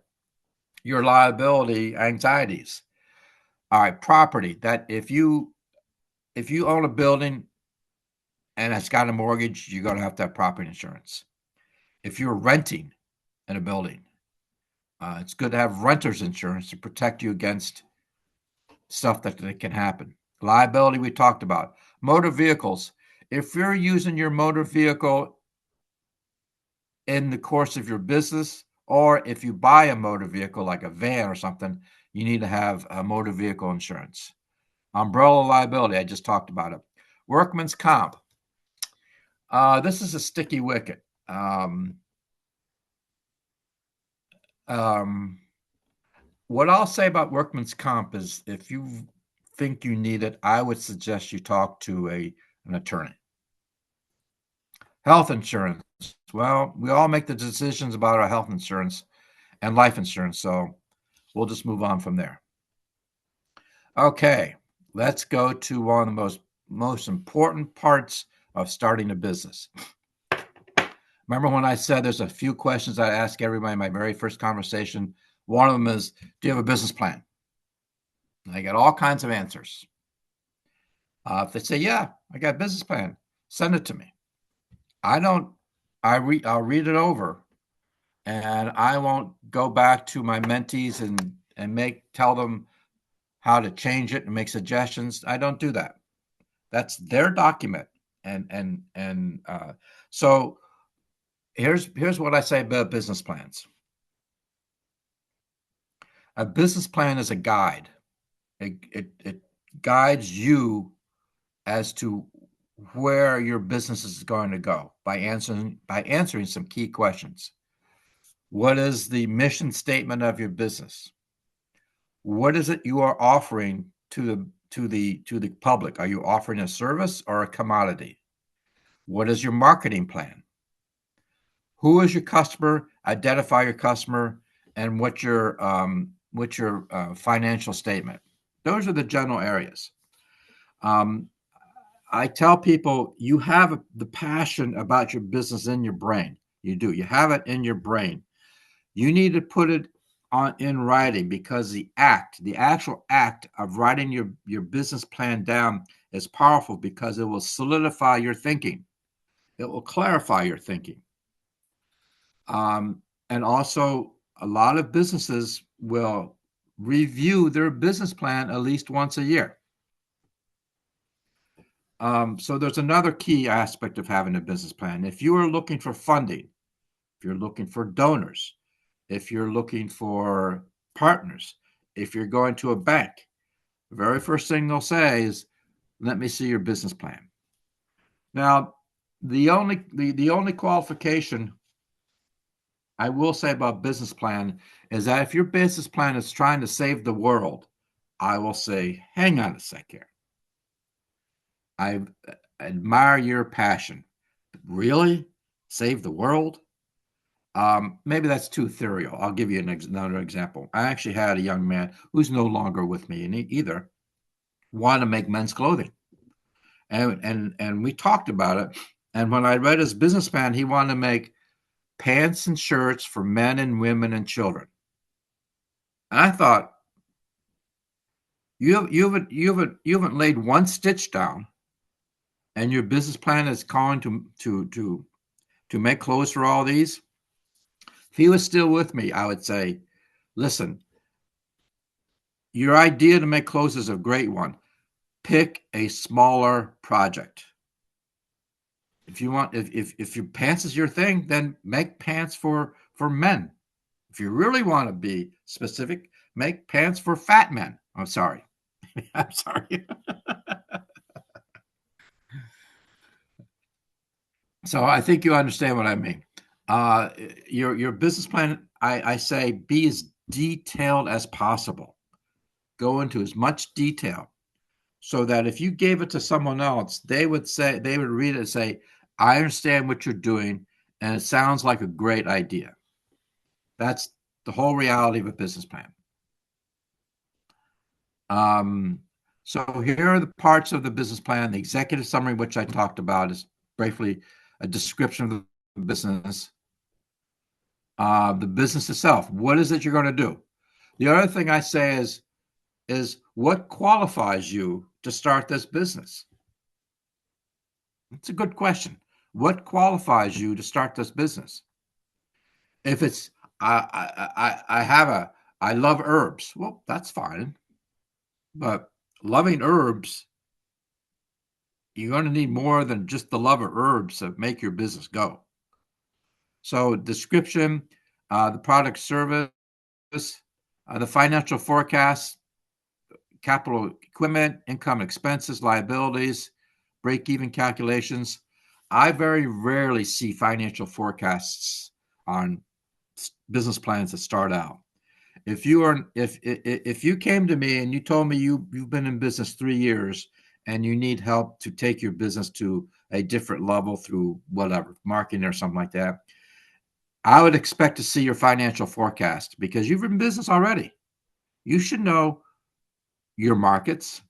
your liability anxieties. All right, property. That if you own a building and it's got a mortgage, you're going to have property insurance. If you're renting in a building, it's good to have renter's insurance to protect you against stuff that can happen. Liability, we talked about. Motor vehicles. If you're using your motor vehicle in the course of your business, or if you buy a motor vehicle like a van or something, you need to have a motor vehicle insurance. Umbrella liability, I just talked about it. Workman's comp. This is a sticky wicket. What I'll say about workman's comp is if you think you need it, I would suggest you talk to an attorney. Health insurance. Well, we all make the decisions about our health insurance and life insurance, so we'll just move on from there. Okay, let's go to one of the most important parts of starting a business. Remember when I said there's a few questions I ask everybody in my very first conversation? One of them is, do you have a business plan? And I get all kinds of answers. If they say, yeah, I got a business plan, send it to me. I'll read it over, and I won't go back to my mentees and tell them how to change it and make suggestions. I don't do that. That's their document. So here's what I say about business plans. A business plan is a guide. It guides you as to where your business is going to go by answering some key questions. What is the mission statement of your business? What is it you are offering to the public? Are you offering a service or a commodity? What is your marketing plan? Who is your customer? Identify your customer, and what's your financial statement. Those are the general areas. I tell people you have the passion about your business in your brain. You do. You have it in your brain. You need to put it in writing, because the actual act of writing your business plan down is powerful, because it will solidify your thinking. It will clarify your thinking. And also, a lot of businesses will review their business plan at least once a year. So there's another key aspect of having a business plan. If you are looking for funding, if you're looking for donors, if you're looking for partners, if you're going to a bank, the very first thing they'll say is, let me see your business plan. Now, the only qualification I will say about business plan is that if your business plan is trying to save the world, I will say, hang on a sec here. I admire your passion. Really? Save the world? Maybe that's too ethereal. I'll give you another example. I actually had a young man who's no longer with me either, wanted to make men's clothing. And we talked about it. And when I read his business plan, he wanted to make pants and shirts for men and women and children. And I thought, you haven't laid one stitch down, and your business plan is calling to make clothes for all these. If he was still with me, I would say, listen, your idea to make clothes is a great one. Pick a smaller project. If you want, if your pants is your thing, then make pants for men. If you really want to be specific, make pants for fat men. I'm sorry. I'm sorry. So I think you understand what I mean. Your business plan, I say, be as detailed as possible. Go into as much detail so that if you gave it to someone else, they would read it and say, I understand what you're doing, and it sounds like a great idea. That's the whole reality of a business plan. So here are the parts of the business plan. The executive summary, which I talked about, is briefly a description of the business. The business itself, what is it you're going to do? The other thing I say is what qualifies you to start this business? It's a good question. What qualifies you to start this business? If it's I love herbs, well, that's fine. But loving herbs, you're going to need more than just the love of herbs to make your business go. So description, the product service, the financial forecast, capital equipment, income expenses, liabilities, break-even calculations. I very rarely see financial forecasts on business plans that start out. If you came to me and you told me you've been in business 3 years and you need help to take your business to a different level through whatever, marketing or something like that, I would expect to see your financial forecast, because you've been in business already. You should know your markets.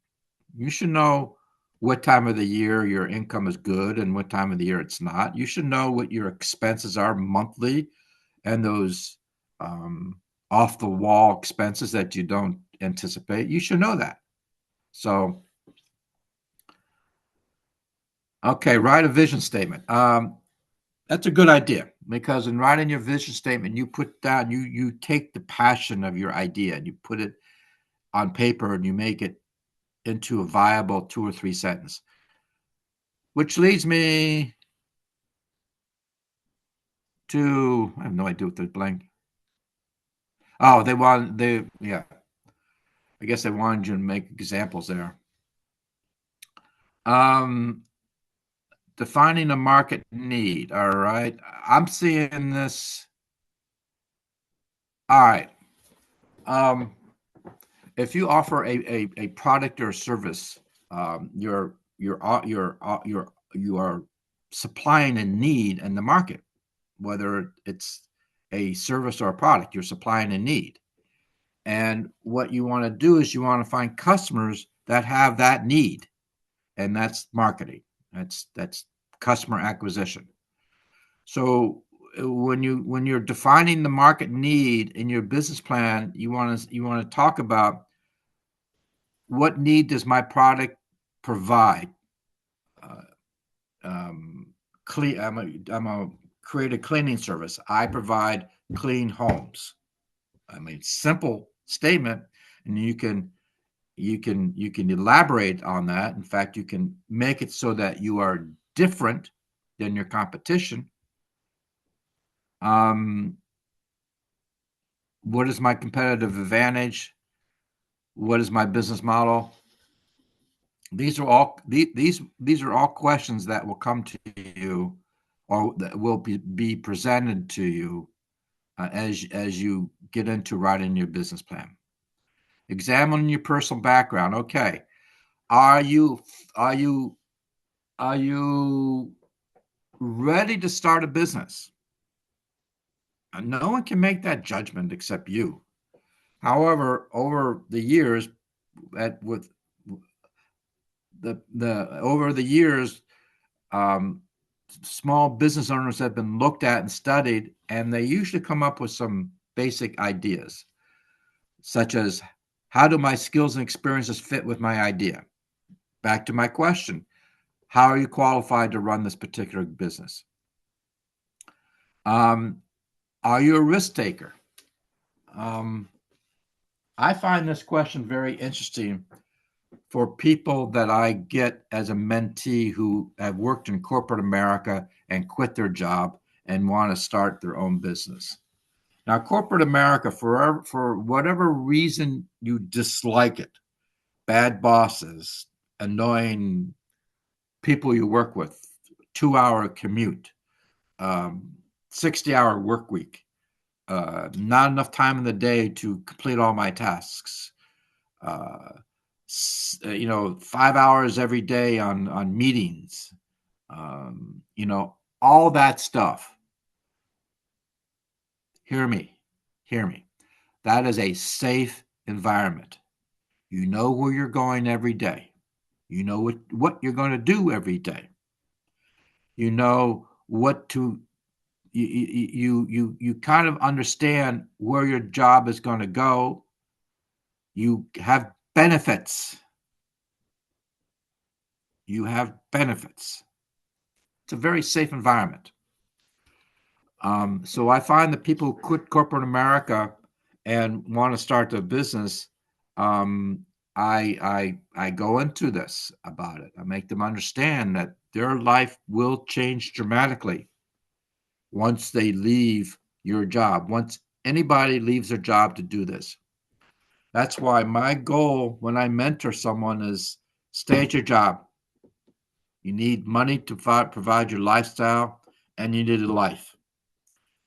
You should know what time of the year your income is good and what time of the year it's not. You should know what your expenses are monthly and those off the wall expenses that you don't anticipate. You should know that. So, okay, write a vision statement. That's a good idea, because in writing your vision statement, you put down, you take the passion of your idea and you put it on paper and you make it into a viable 2 or 3 sentence. Which leads me to, I have no idea what the blank. Oh, yeah. I guess they wanted you to make examples there. Defining a market need. All right. I'm seeing this. All right. If you offer a product or service, you are supplying a need in the market, whether it's a service or a product, you're supplying a need. And what you want to do is you want to find customers that have that need, and that's marketing. That's customer acquisition. So when you're defining the market need in your business plan, you want to talk about what need does my product provide. Clean. I'm a create a cleaning service. I provide clean homes. I mean, simple statement, and you can elaborate on that. In fact, you can make it so that you are different than your competition. What is my competitive advantage? What is my business model? These are all these are all questions that will come to you, or that will be presented to you as you get into writing your business plan. Examine your personal background. Okay, are you ready to start a business? No one can make that judgment except you. However, over the years, with over the years, small business owners have been looked at and studied, and they usually come up with some basic ideas, such as, how do my skills and experiences fit with my idea? Back to my question, how are you qualified to run this particular business? Are you a risk taker? I find this question very interesting for people that I get as a mentee who have worked in corporate America and quit their job and want to start their own business. Now, corporate America, for whatever reason you dislike it, bad bosses, annoying people you work with, 2-hour commute, 60-hour work week, not enough time in the day to complete all my tasks, 5 hours every day on meetings, all that stuff. Hear me. That is a safe environment. You know where you're going every day. You know what you're going to do every day. You know what to you kind of understand where your job is going to go. You have benefits. It's a very safe environment. So I find that people who quit corporate America and want to start their business, I go into this about it. I make them understand that their life will change dramatically once they leave your job. Once anybody leaves their job to do this. That's why my goal when I mentor someone is stay at your job. You need money to provide your lifestyle, and you need a life.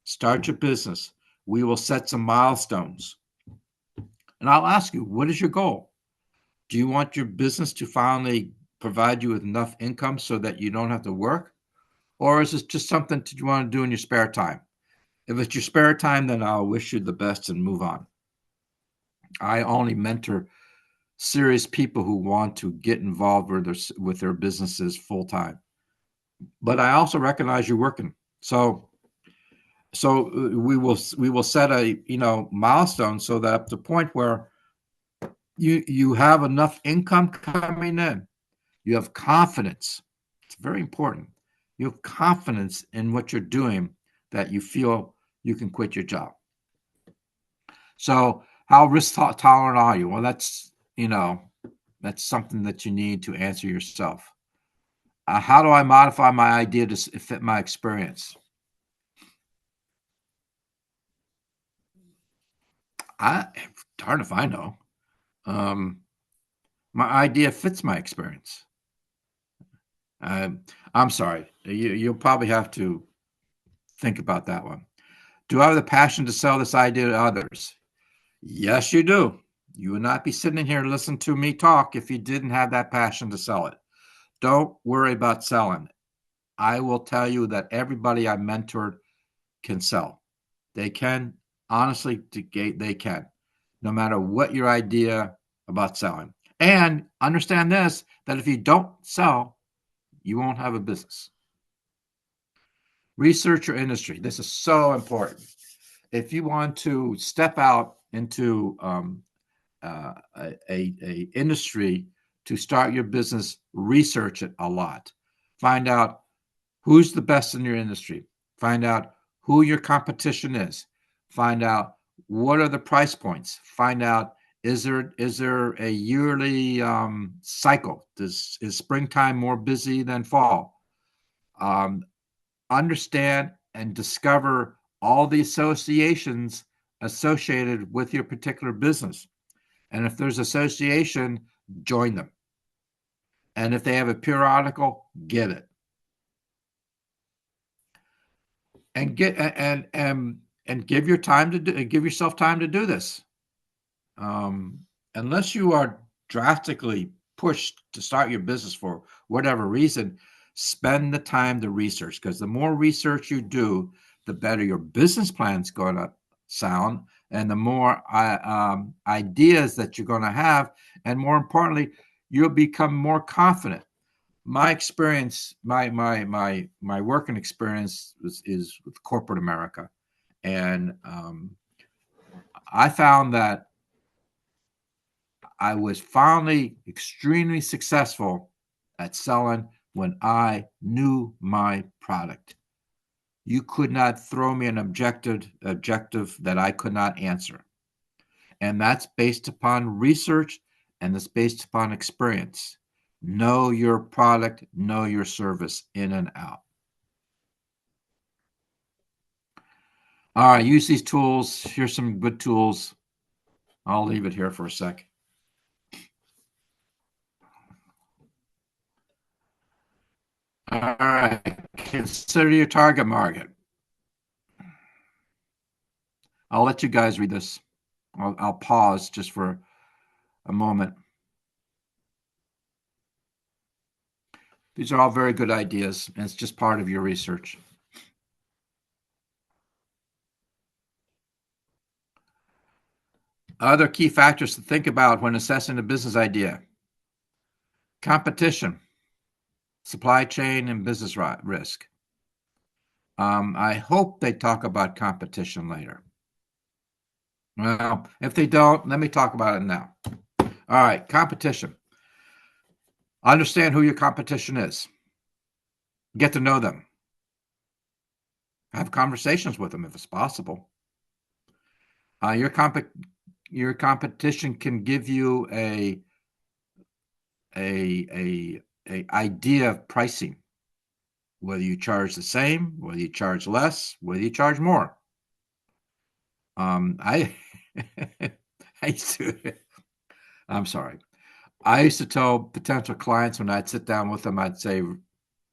Start your business. We will set some milestones. And I'll ask you, what is your goal? Do you want your business to finally provide you with enough income so that you don't have to work? Or is this just something that you want to do in your spare time? If it's your spare time, then I'll wish you the best and move on. I only mentor serious people who want to get involved with their businesses full time. But I also recognize you're working. So we will set a milestone so that up to the point where you have enough income coming in, you have confidence. It's very important. You have confidence in what you're doing that you feel you can quit your job. So how risk tolerant are you? Well, that's something that you need to answer yourself. How do I modify my idea to fit my experience? Darn if I know. My idea fits my experience. I'm sorry. You'll probably have to think about that one. Do I have the passion to sell this idea to others? Yes, you do. You would not be sitting here listening to me talk if you didn't have that passion to sell it. Don't worry about selling. I will tell you that everybody I mentored can sell. They can. Honestly, they can. No matter what your idea about selling. And understand this, that if you don't sell, you won't have a business. Research your industry. This is so important. If you want to step out into a industry to start your business, research it a lot. Find out who's the best in your industry. Find out who your competition is. Find out what are the price points. Find out is there a yearly cycle? Is springtime more busy than fall? Understand and discover all the associations associated with your particular business. And if there's association, join them. And if they have a periodical, get it. And give yourself time to do this. Unless you are drastically pushed to start your business for whatever reason, spend the time to research, because the more research you do, the better your business plan's going to sound, and the more ideas that you're going to have, and more importantly, you'll become more confident. My experience, my working experience is with corporate America, and I found that I was finally extremely successful at selling when I knew my product. You could not throw me an objective that I could not answer. And that's based upon research, and it's based upon experience. Know your product, know your service in and out. All right, use these tools. Here's some good tools. I'll leave it here for a sec. All right, consider your target market. I'll let you guys read this. I'll pause just for a moment. These are all very good ideas, and it's just part of your research. Other key factors to think about when assessing a business idea: competition, supply chain, and business risk. I hope they talk about competition later. Well, if they don't, let me talk about it now. All right, competition. Understand who your competition is. Get to know them. Have conversations with them if it's possible. Your competition can give you a idea of pricing, whether you charge the same, whether you charge less, whether you charge more. I used to tell potential clients when I'd sit down with them, I'd say,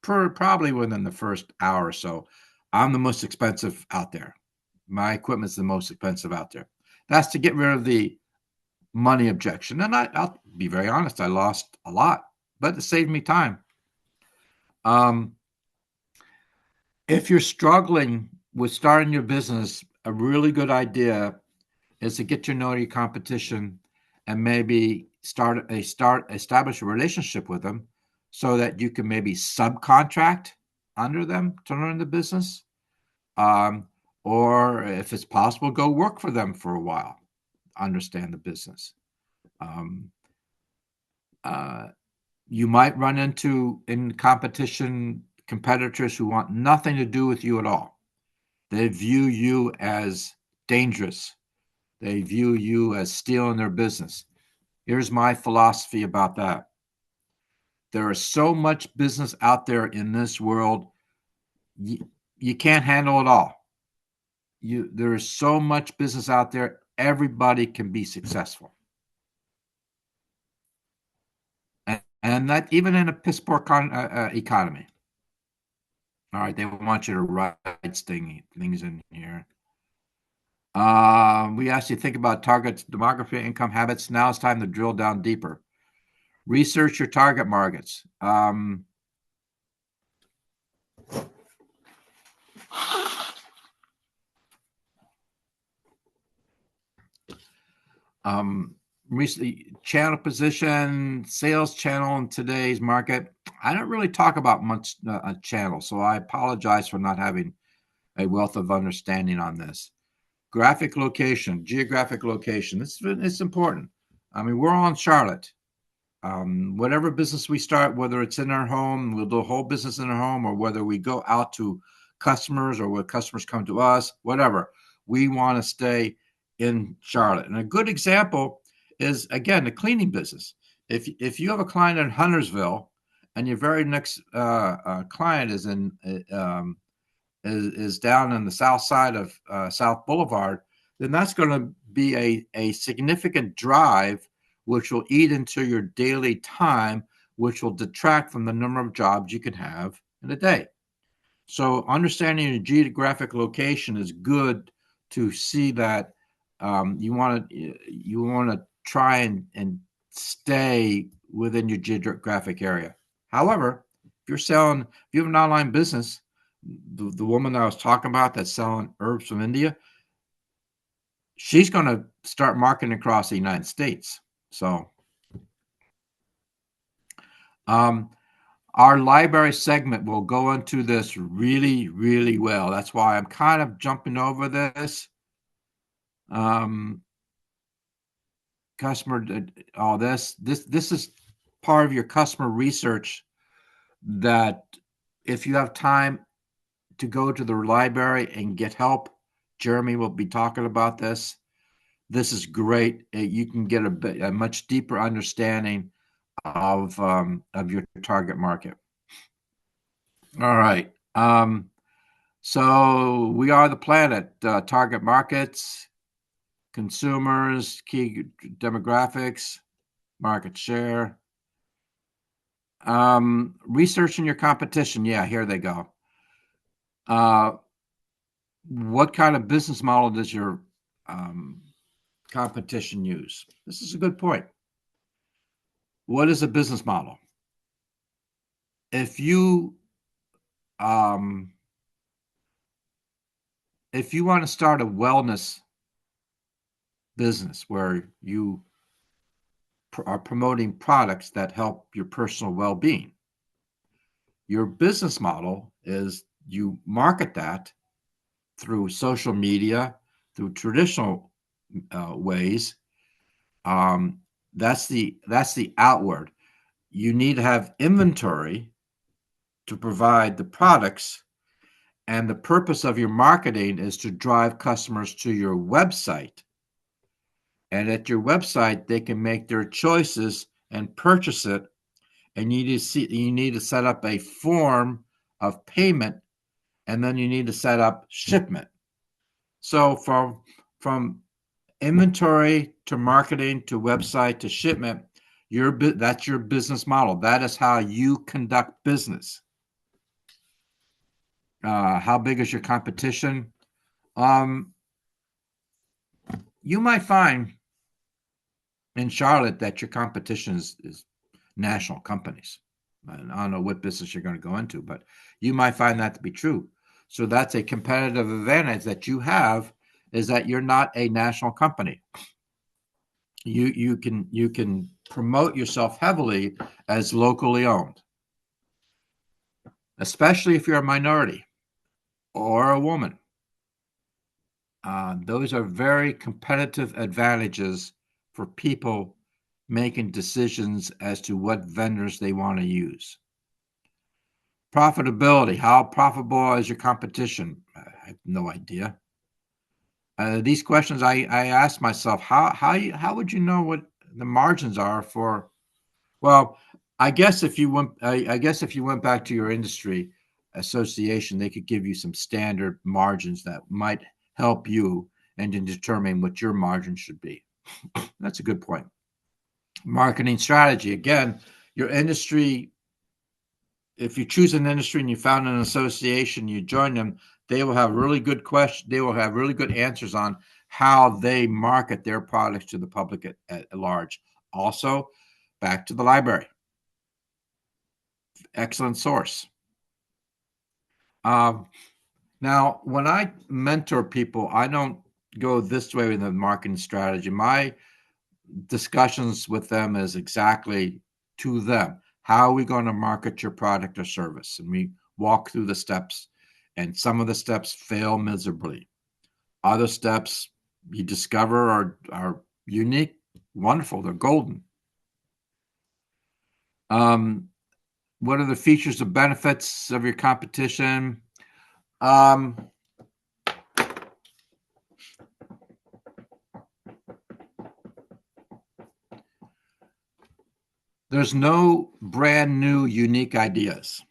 probably within the first hour or so, I'm the most expensive out there. My equipment's the most expensive out there. That's to get rid of the money objection. And I'll be very honest, I lost a lot, but it saved me time. If you're struggling with starting your business, a really good idea is to get to know your competition and maybe establish a relationship with them so that you can maybe subcontract under them to learn the business. Or if it's possible, go work for them for a while, understand the business. You might run into in competition competitors who want nothing to do with you at all. They view you as dangerous. They view you as stealing their business. Here's my philosophy about that. There is so much business out there in this world, you can't handle it all. There is so much business out there, everybody can be successful. And that even in a piss poor economy. All right, they want you to write things in here. We asked you to think about targets, demography, income habits. Now it's time to drill down deeper. Research your target markets. Recently, channel position, sales channel in today's market. I don't really talk about much channel, so I apologize for not having a wealth of understanding on this. Graphic location, geographic location. It's important. I mean, we're all in Charlotte. Whatever business we start, whether it's in our home, we'll do a whole business in our home, or whether we go out to customers or where customers come to us, whatever, we want to stay in Charlotte. And a good example is, again, the cleaning business. If you have a client in Huntersville and your very next client is in is down on the south side of South Boulevard, then that's going to be a significant drive, which will eat into your daily time, which will detract from the number of jobs you can have in a day. So understanding your geographic location is good to see that you want to try and stay within your geographic area. However, if you have an online business, the woman I was talking about that's selling herbs from India, she's going to start marketing across the United States. So our library segment will go into this really, really well. That's why I'm kind of jumping over this. This is part of your customer research that if you have time to go to the library and get help, Jeremy will be talking about this. This is great. You can get a much deeper understanding of your target market. All right. So we are the planet. Target markets, consumers, key demographics, market share. Researching your competition. Yeah, here they go. What kind of business model does your competition use? This is a good point. What is a business model? If you want to start a wellness business where you are promoting products that help your personal well-being, your business model is you market that through social media, through traditional ways. That's the outward. You need to have inventory to provide the products, and the purpose of your marketing is to drive customers to your website. And at your website, they can make their choices and purchase it. And you need to set up a form of payment, and then you need to set up shipment. So from inventory to marketing to website to shipment, that's your business model. That is how you conduct business. How big is your competition? You might find in Charlotte that your competition is national companies. I don't know what business you're going to go into, but you might find that to be true. So that's a competitive advantage that you have, is that you're not a national company. You can promote yourself heavily as locally owned, especially if you're a minority or a woman. Those are very competitive advantages for people making decisions as to what vendors they want to use. Profitability. How profitable is your competition? I have no idea. These questions I ask myself, how would you know what the margins are for? Well, I guess if you went back to your industry association, they could give you some standard margins that might help you and to determine what your margin should be. That's a good point. Marketing strategy. Again, your industry, if you choose an industry and you found an association, you join them, they will have really good questions. They will have really good answers on how they market their products to the public at large. Also, back to the library. Excellent source. Now, when I mentor people, I don't go this way with the marketing strategy. My discussions with them is exactly to them. how are we going to market your product or service? And we walk through the steps, and some of the steps fail miserably. Other steps you discover are unique, wonderful, they're golden. What are the features and benefits of your competition? There's no brand new, unique ideas.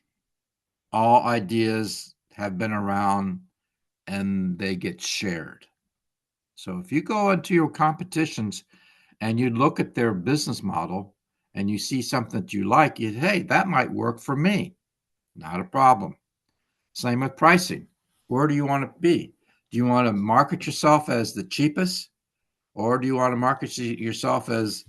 All ideas have been around and they get shared. So if you go into your competitions and you look at their business model and you see something that you like, hey, that might work for me. Not a problem. Same with pricing. Where do you want to be? Do you want to market yourself as the cheapest, or do you want to market yourself as,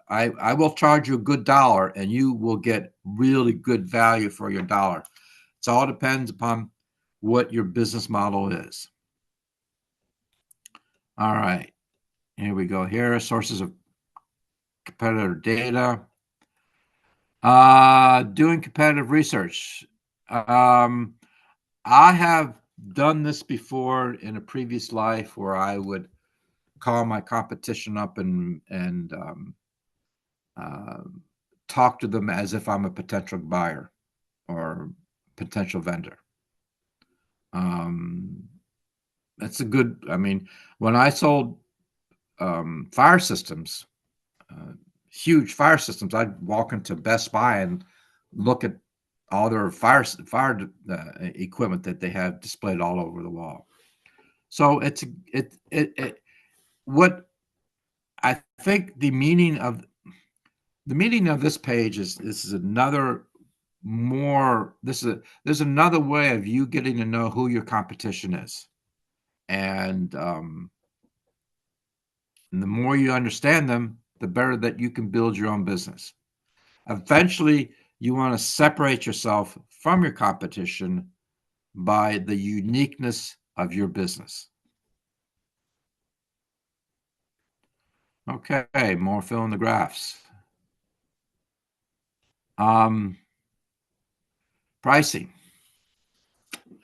I will charge you a good dollar and you will get really good value for your dollar. It all depends upon what your business model is. All right, here we go. Here are sources of competitor data. Doing competitive research. I have done this before in a previous life where I would call my competition up and talk to them as if I'm a potential buyer or potential vendor. That's a good, when I sold fire systems, huge fire systems, I'd walk into Best Buy and look at all their fire equipment that they have displayed all over the wall. So what I think the meaning of this page there's another way of you getting to know who your competition is. And the more you understand them, the better that you can build your own business. Eventually, you want to separate yourself from your competition by the uniqueness of your business. Okay, more fill in the graphs. Pricing.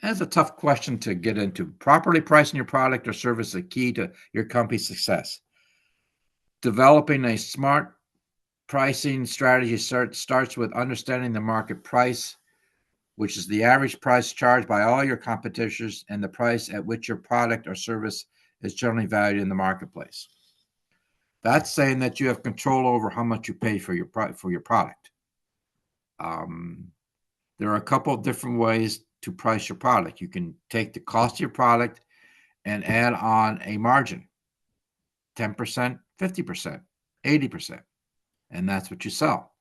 That's a tough question to get into. Properly pricing your product or service is a key to your company's success. Developing a smart pricing strategy starts with understanding the market price, which is the average price charged by all your competitors and the price at which your product or service is generally valued in the marketplace. That's saying that you have control over how much you pay for your product. There are a couple of different ways to price your product. You can take the cost of your product and add on a margin, 10%, 50%, 80%, and that's what you sell.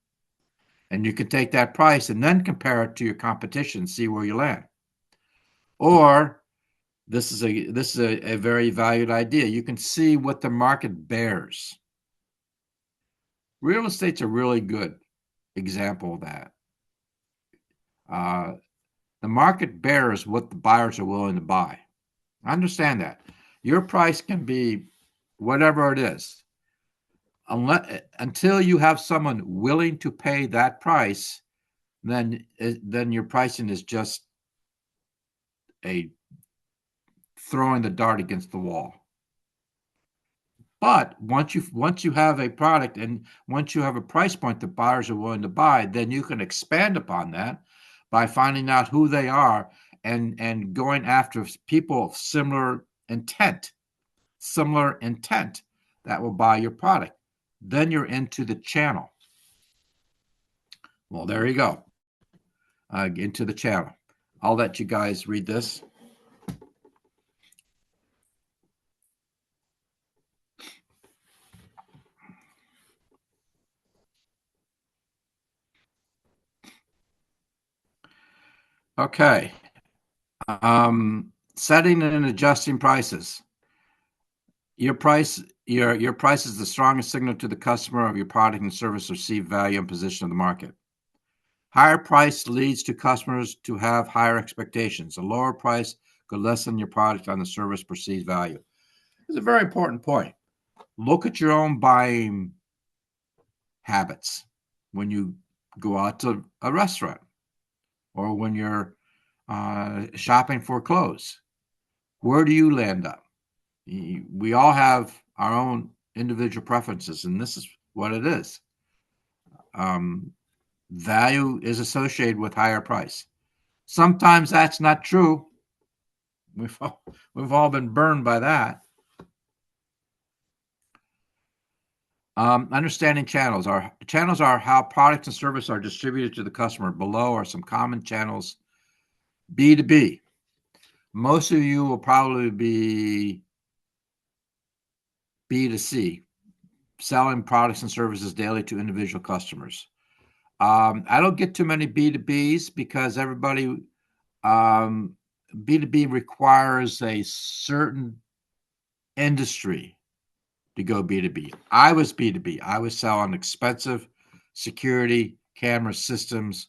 And you can take that price and then compare it to your competition, see where you land. Or this is a very valued idea. You can see what the market bears. Real estate's a really good example of that. The market bears what the buyers are willing to buy. I understand that. Your price can be whatever it is. Until you have someone willing to pay that price, then your pricing is just a throwing the dart against the wall. But once you have a product and once you have a price point that buyers are willing to buy, then you can expand upon that by finding out who they are and going after people of similar intent that will buy your product. Then you're into the channel. Well, there you go. Into the channel. I'll let you guys read this. Okay. Setting and adjusting prices. Your price is the strongest signal to the customer of your product and service received value and position of the market. Higher price leads to customers to have higher expectations. A lower price could lessen your product on the service perceived value. It's a very important point. Look at your own buying habits when you go out to a restaurant or when you're shopping for clothes? Where do you land up? We all have our own individual preferences, and this is what it is. Value is associated with higher price. Sometimes that's not true. We've all been burned by that. Understanding channels. Our channels are how products and services are distributed to the customer. Below are some common channels. B2B. Most of you will probably be B2C, selling products and services daily to individual customers. I don't get too many B2Bs because everybody, B2B requires a certain industry to go B2B. I was B2B. I was selling expensive security camera systems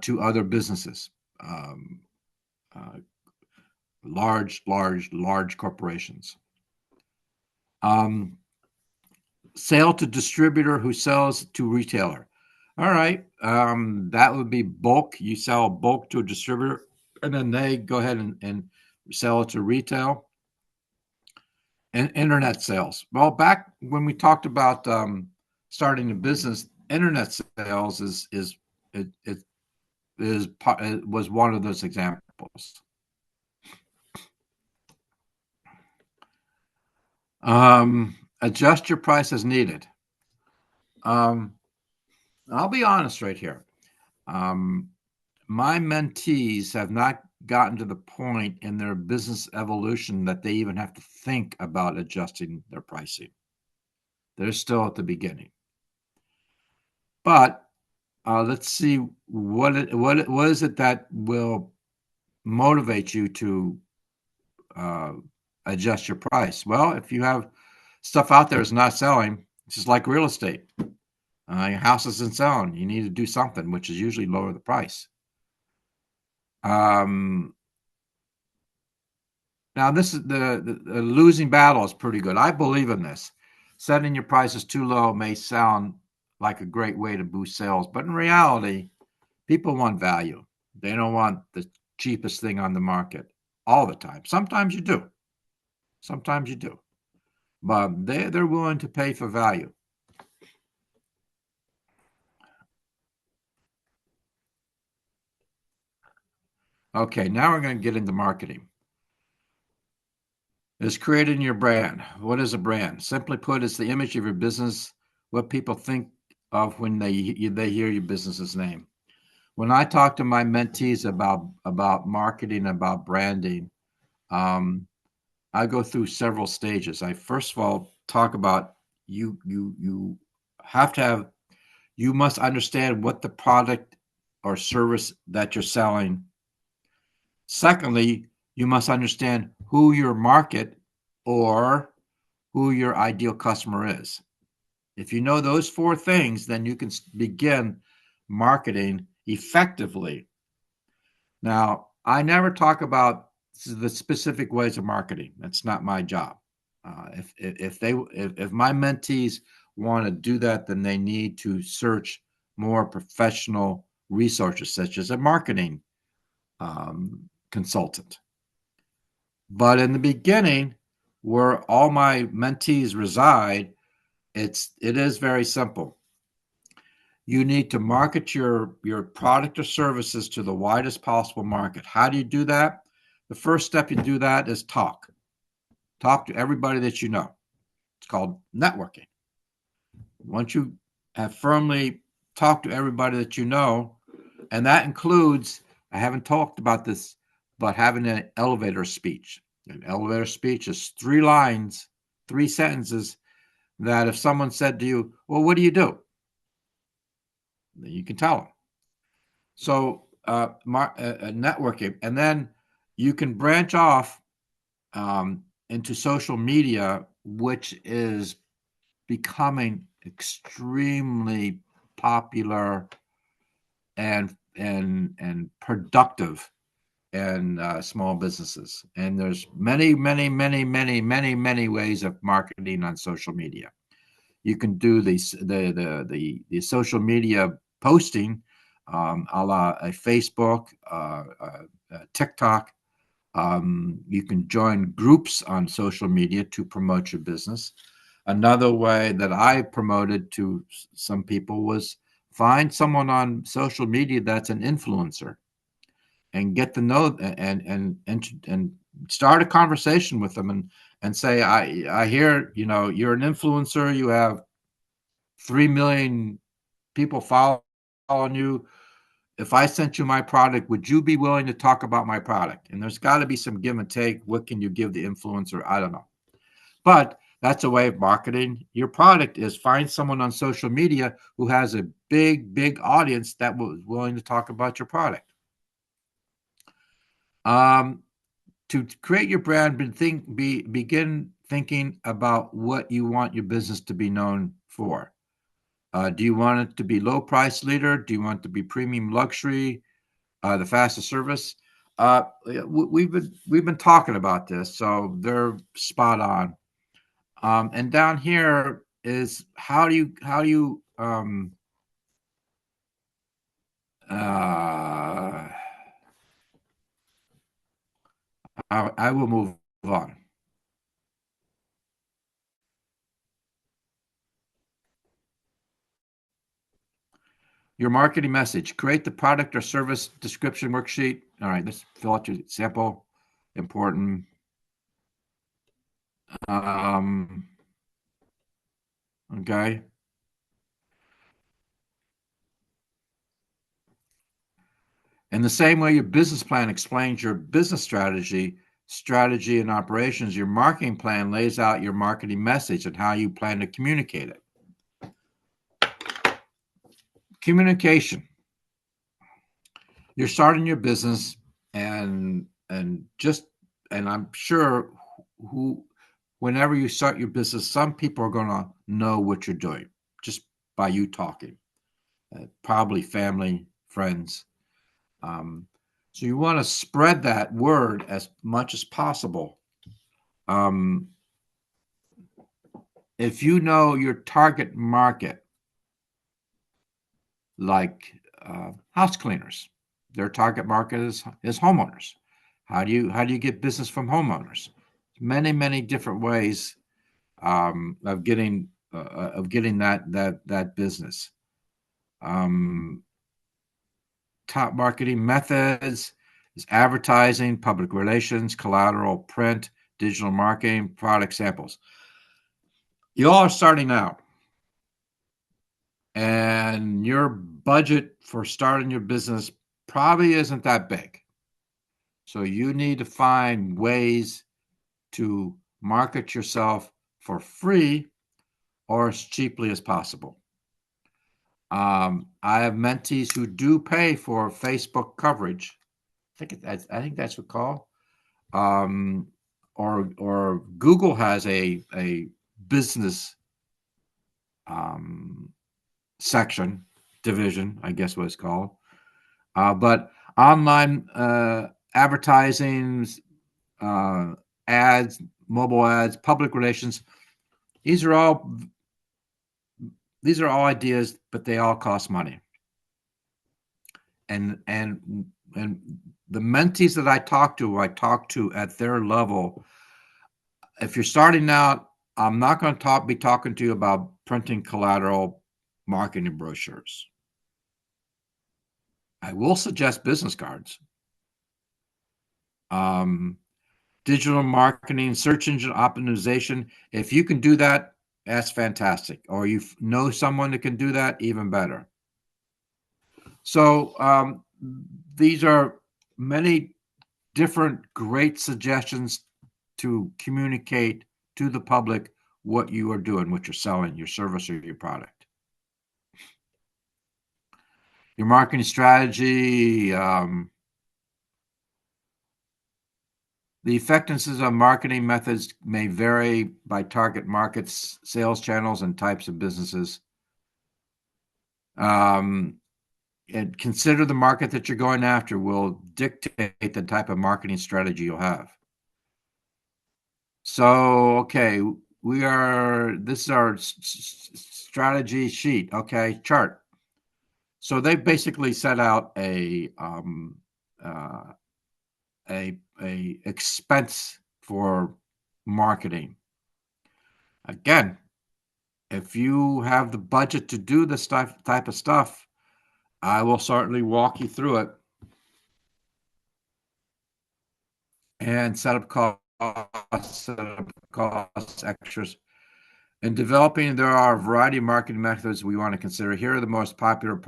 to other businesses, large corporations. Sale to distributor who sells to retailer. All right, that would be bulk. You sell bulk to a distributor, and then they go ahead and sell it to retail. And internet sales. Well, back when we talked about starting a business, internet sales was one of those examples. Adjust your price as needed. I'll be honest right here. My mentees have not gotten to the point in their business evolution that they even have to think about adjusting their pricing. They're still at the beginning. But let's see what is it that will motivate you to adjust your price. Well, if you have stuff out there that's not selling, it's just like real estate. Your house isn't selling. You need to do something, which is usually lower the price. Now this is the losing battle is pretty good. I believe in this. Setting your prices too low may sound like a great way to boost sales, but in reality, people want value. They don't want the cheapest thing on the market all the time. Sometimes you do. But they're willing to pay for value. Okay, now we're going to get into marketing. Is creating your brand. What is a brand? Simply put, it's the image of your business, what people think of when they hear your business's name. When I talk to my mentees about marketing, about branding, I go through several stages. I first of all talk about you must understand what the product or service that you're selling. Secondly, you must understand who your market or who your ideal customer is. If you know those four things, then you can begin marketing effectively. Now, I never talk about the specific ways of marketing. That's not my job. If my mentees want to do that, then they need to search more professional resources, such as a marketing consultant. But in the beginning, where all my mentees reside, it is very simple. You need to market your product or services to the widest possible market. How do you do that? The first step you do that is talk. Talk to everybody that you know. It's called networking. Once you have firmly talked to everybody that you know, and that includes, I haven't talked about this, but having an elevator speech. An elevator speech is 3 lines, 3 sentences that if someone said to you, well, what do you do? You can tell them. So networking, and then you can branch off into social media, which is becoming extremely popular and productive in small businesses. And there's many ways of marketing on social media. You can do the social media posting, a la a Facebook, TikTok. You can join groups on social media to promote your business. Another way that I promoted to some people was find someone on social media that's an influencer and get to know and start a conversation with them and say, I hear, you're an influencer, you have 3 million people following you. If I sent you my product, would you be willing to talk about my product? And there's got to be some give and take. What can you give the influencer? I don't know. But that's a way of marketing your product, is find someone on social media who has a big audience that was willing to talk about your product. To create your brand, begin thinking about what you want your business to be known for. Do you want it to be low price leader? Do you want it to be premium luxury? The fastest service? We've been talking about this, so they're spot on. And down here is how do you I will move on. Your marketing message. Create the product or service description worksheet. All right, let's fill out your sample. Important. Okay. In the same way your business plan explains your business strategy, and operations, your marketing plan lays out your marketing message and how you plan to communicate it. Communication. You're starting your business, and I'm sure whenever you start your business, some people are going to know what you're doing just by you talking. Probably family, friends. So you want to spread that word as much as possible. If you know your target market, like house cleaners, their target market is homeowners. How do you get business from homeowners? Many different ways of getting that business. Top marketing methods is advertising, public relations, collateral, print, digital marketing, product samples. You all are starting out, and your budget for starting your business probably isn't that big. So you need to find ways to market yourself for free or as cheaply as possible. I have mentees who do pay for Facebook coverage. I think that's what called. Or Google has a business section, division, I guess what it's called. But online advertising, ads, mobile ads, public relations, these are all ideas, but they all cost money. And the mentees that I talk to at their level. If you're starting out, I'm not going to be talking to you about printing collateral marketing brochures. I will suggest business cards. Digital marketing, search engine optimization. If you can do that, that's fantastic. Or you know someone that can do that, even better. So these are many different great suggestions to communicate to the public what you are doing, what you're selling, your service or your product. Your marketing strategy, the effectiveness of marketing methods may vary by target markets, sales channels, and types of businesses. And consider the market that you're going after will dictate the type of marketing strategy you'll have. So, okay, this is our strategy sheet, okay, chart. So they basically set out a expense for marketing. Again, if you have the budget to do this type of stuff, I will certainly walk you through it and set up costs, extras. In developing, there are a variety of marketing methods we want to consider. Here are the most popular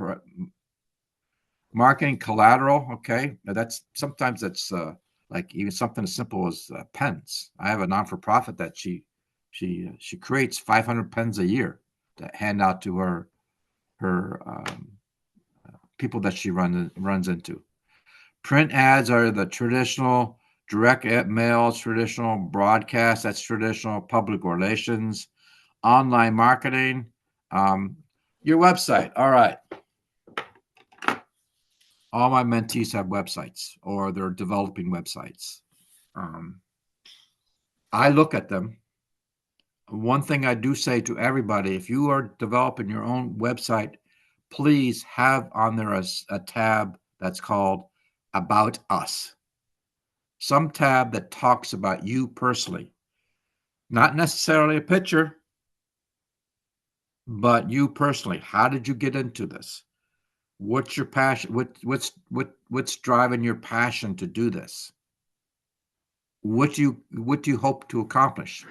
marketing collateral. Okay, now sometimes like even something as simple as pens. I have a non-for-profit that she creates 500 pens a year to hand out to her people that she runs into. Print ads are the traditional direct mail, traditional broadcast. That's traditional public relations. Online marketing, your website. All right. All my mentees have websites or they're developing websites. I look at them. One thing I do say to everybody, if you are developing your own website, please have on there a tab that's called About Us. Some tab that talks about you personally. Not necessarily a picture, but you personally. How did you get into this? What's your passion? What's driving your passion to do this? What do you hope to accomplish?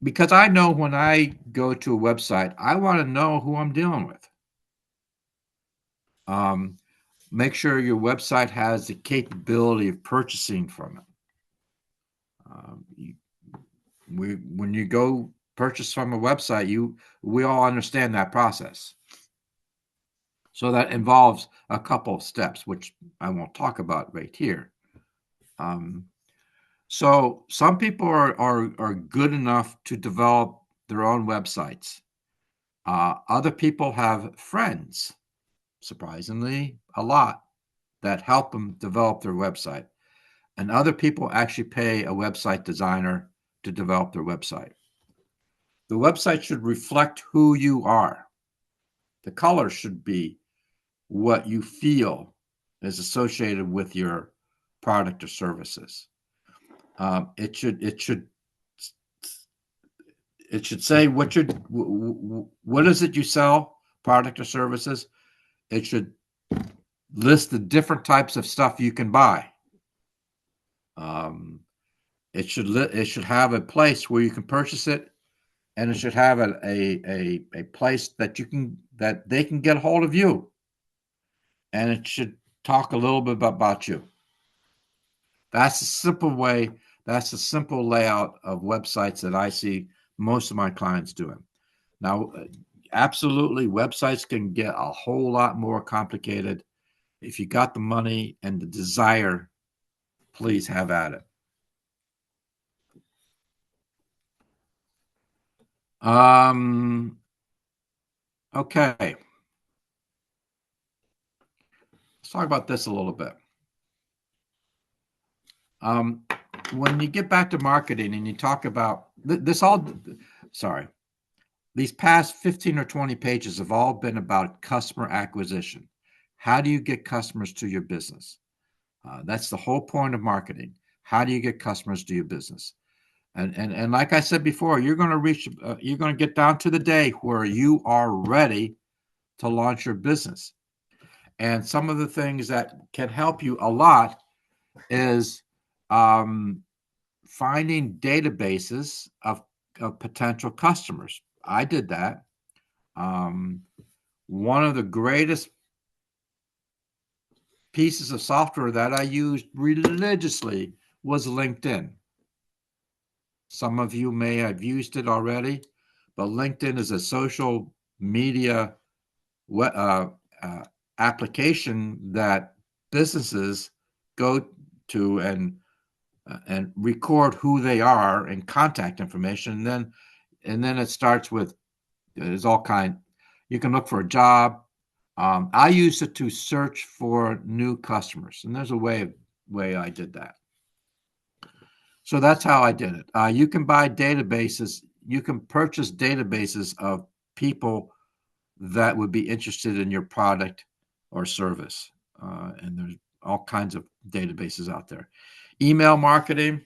Because I know when I go to a website, I want to know who I'm dealing with. Make sure your website has the capability of purchasing from it. When you go purchase from a website, we all understand that process. So that involves a couple of steps, which I won't talk about right here. So some people are good enough to develop their own websites. Other people have friends, surprisingly, a lot, that help them develop their website. And other people actually pay a website designer to develop their website. The website should reflect who you are. The color should be what you feel is associated with your product or services. It should say what is it you sell, product or services. It should list the different types of stuff you can buy. It should have a place where you can purchase it, and it should have a place that they can get a hold of you, and it should talk a little bit about you. That's a simple way. That's a simple layout of websites that I see most of my clients doing. Now, absolutely, websites can get a whole lot more complicated. If you got the money and the desire, please have at it. Okay. Let's talk about this a little bit. When you get back to marketing and you talk about these past 15 or 20 pages have all been about customer acquisition. How do you get customers to your business? That's the whole point of marketing. How do you get customers to your business? And like I said before, you're going to get down to the day where you are ready to launch your business. And some of the things that can help you a lot is finding databases of potential customers. I did that. One of the greatest pieces of software that I used religiously was LinkedIn. Some of you may have used it already, but LinkedIn is a social media application that businesses go to and record who they are and contact information. And then it starts with, there's all kind. You can look for a job. I used it to search for new customers, and there's a way I did that. So that's how I did it. You can buy databases. You can purchase databases of people that would be interested in your product or service. And there's all kinds of databases out there. Email marketing,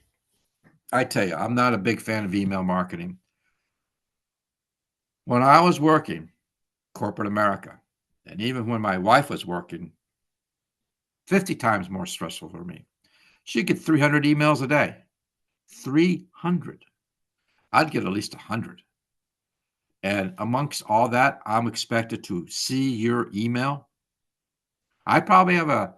I tell you, I'm not a big fan of email marketing. When I was working corporate America, and even when my wife was working, 50 times more stressful for me. She'd get 300 emails a day. 300. I'd get at least 100. And amongst all that, I'm expected to see your email. I probably have a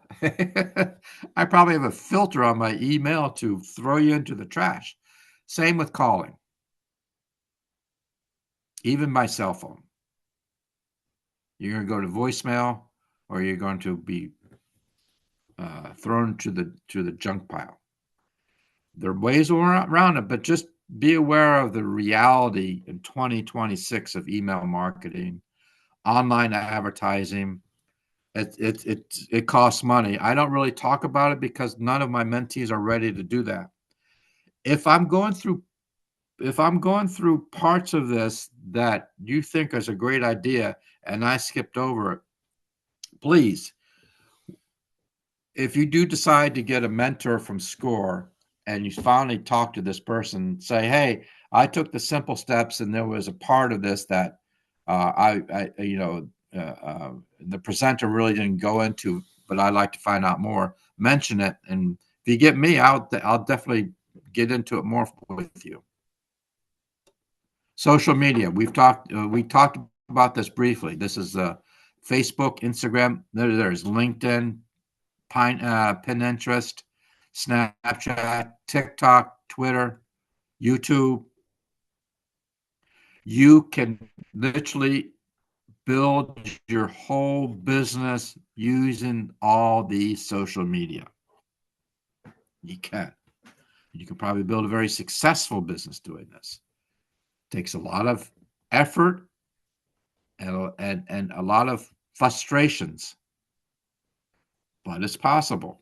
I probably have a filter on my email to throw you into the trash. Same with calling. Even my cell phone. You're going to go to voicemail, or you're going to be thrown to the junk pile. There are ways around it, but just be aware of the reality in 2026 of email marketing, online advertising. It costs money. I don't really talk about it because none of my mentees are ready to do that. If I'm going through parts of this that you think is a great idea and I skipped over it, please, if you do decide to get a mentor from SCORE and you finally talk to this person, say, hey, I took the simple steps and there was a part of this that the presenter really didn't go into, but I'd like to find out more. Mention it. And if you get me, I'll definitely get into it more with you. Social media. We talked about this briefly. This is Facebook, Instagram. There's LinkedIn, Pinterest, Snapchat, TikTok, Twitter, YouTube. You can literally build your whole business using all these social media. You can. You can probably build a very successful business doing this. It takes a lot of effort and a lot of frustrations, but it's possible.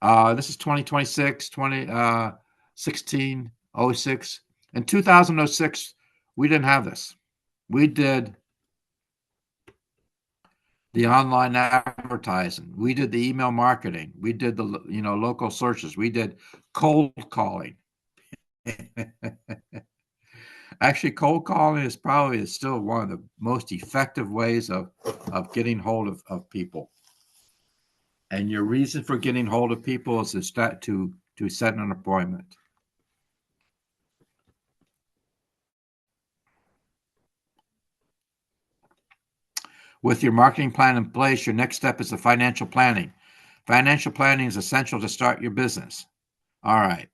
This is 2026, 1606. In 2006, we didn't have this. We did the online advertising. We did the email marketing. We did the local searches. We did cold calling. Actually, cold calling is probably still one of the most effective ways of getting hold of people. And your reason for getting hold of people is to set an appointment. With your marketing plan in place, your next step is the financial planning. Financial planning is essential to start your business. All right.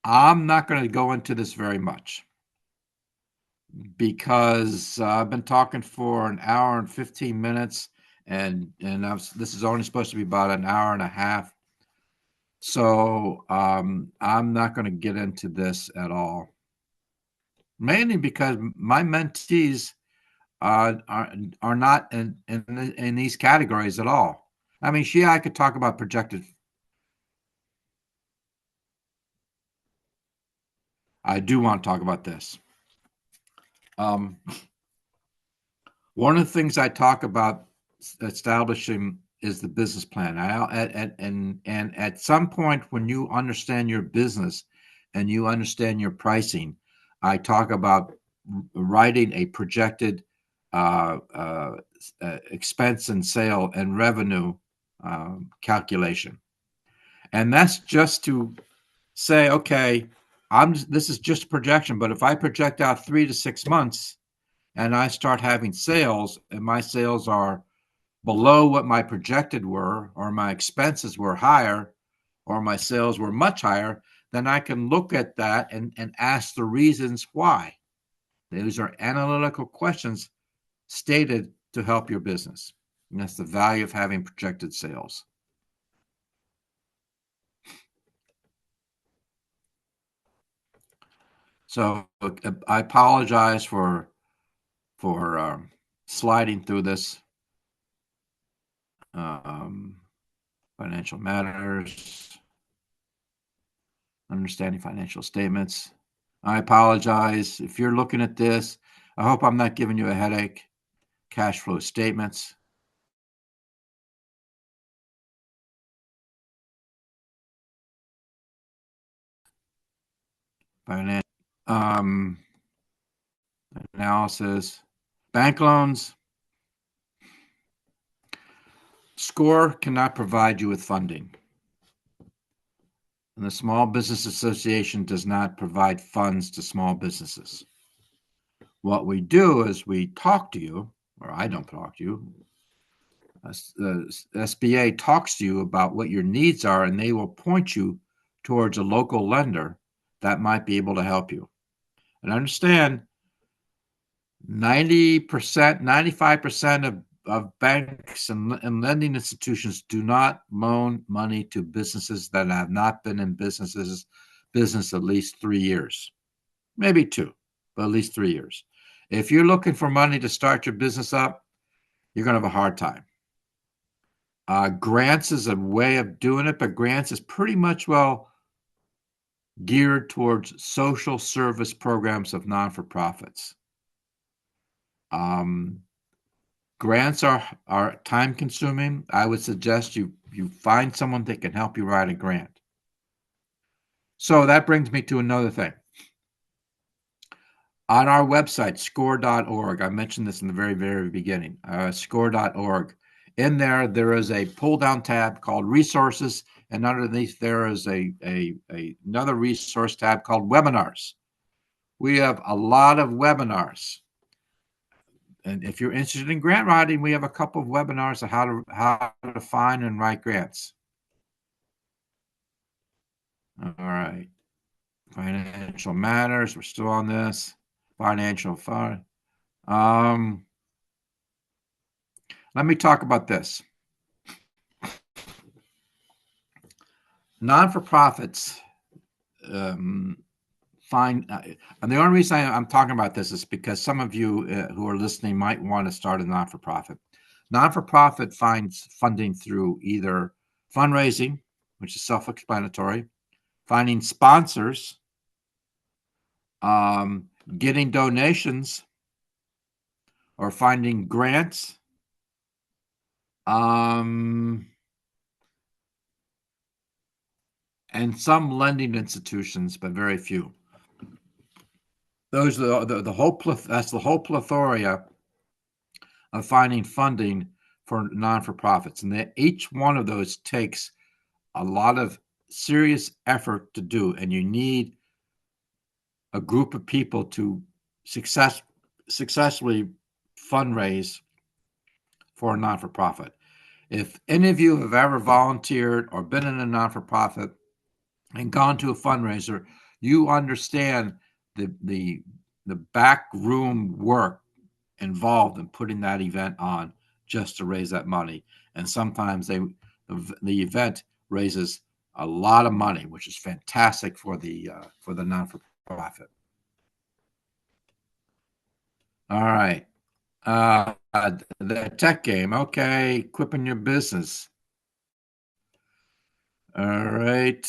I'm not going to go into this very much because I've been talking for an hour and 15 minutes, and this is only supposed to be about an hour and a half. So I'm not going to get into this at all, mainly because my mentees are not in these categories at all. I mean, I could talk about projected. I do want to talk about this. One of the things I talk about establishing is the business plan. And at some point when you understand your business and you understand your pricing, I talk about writing a projected expense and sale and revenue calculation. And that's just to say, okay, this is just a projection, but if I project out 3 to 6 months and I start having sales and my sales are below what my projected were, or my expenses were higher, or my sales were much higher, then I can look at that and ask the reasons why. Those are analytical questions stated to help your business. And that's the value of having projected sales. So I apologize for sliding through this. Financial matters. Understanding financial statements. I apologize if you're looking at this. I hope I'm not giving you a headache. Cash flow statements. Finance analysis. Bank loans. SCORE cannot provide you with funding. And the Small Business Association does not provide funds to small businesses. What we do is we talk to you, or I don't talk to you. The SBA talks to you about what your needs are, and they will point you towards a local lender that might be able to help you. And understand 90%, 95% of banks and lending institutions do not loan money to businesses that have not been in business at least 3 years, maybe 2, but at least 3 years. If you're looking for money to start your business up, you're going to have a hard time. Grants is a way of doing it, but grants is pretty much geared towards social service programs of non-for-profits. Grants are time consuming. I would suggest you find someone that can help you write a grant. So that brings me to another thing. On our website, score.org, I mentioned this in the very, very beginning, score.org. In there is a pull-down tab called Resources, and underneath there is another resource tab called Webinars. We have a lot of webinars. And if you're interested in grant writing, we have a couple of webinars on how to find and write grants. All right. Financial matters. We're still on this. Financial fund. Let me talk about this. Non-for-profits and the only reason I'm talking about this is because some of you who are listening might want to start a non-for-profit. Non-for-profit finds funding through either fundraising, which is self-explanatory, finding sponsors, getting donations, or finding grants, and some lending institutions, but very few. Those are the whole that's the whole plethora of finding funding for non-for-profits, and each one of those takes a lot of serious effort to do, and you need a group of people to successfully fundraise for a non-for-profit. If any of you have ever volunteered or been in a non-for-profit and gone to a fundraiser, you understand the back room work involved in putting that event on just to raise that money. And sometimes the event raises a lot of money, which is fantastic for the non-for-profit. All right. The tech game. Okay. Equipping your business. All right.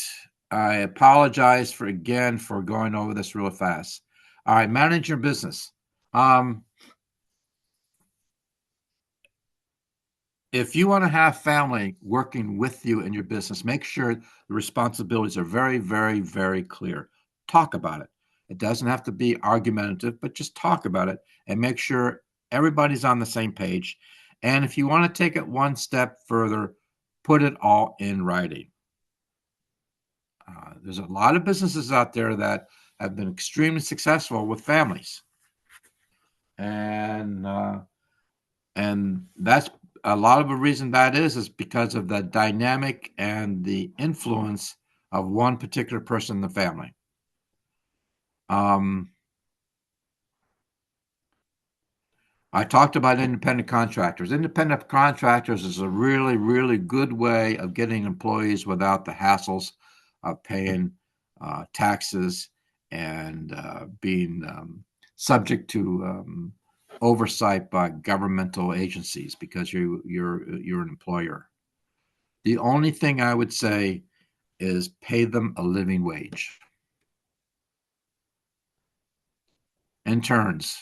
I apologize for going over this real fast. All right. Manage your business. If you want to have family working with you in your business, make sure the responsibilities are very, very, very clear. Talk about it. It doesn't have to be argumentative, but just talk about it and make sure everybody's on the same page. And if you want to take it one step further, put it all in writing. There's a lot of businesses out there that have been extremely successful with families. And that's a lot of the reason that is because of the dynamic and the influence of one particular person in the family. I talked about independent contractors. Independent contractors is a really, really good way of getting employees without the hassles of paying taxes and being subject to oversight by governmental agencies because you're an employer. The only thing I would say is pay them a living wage. Interns.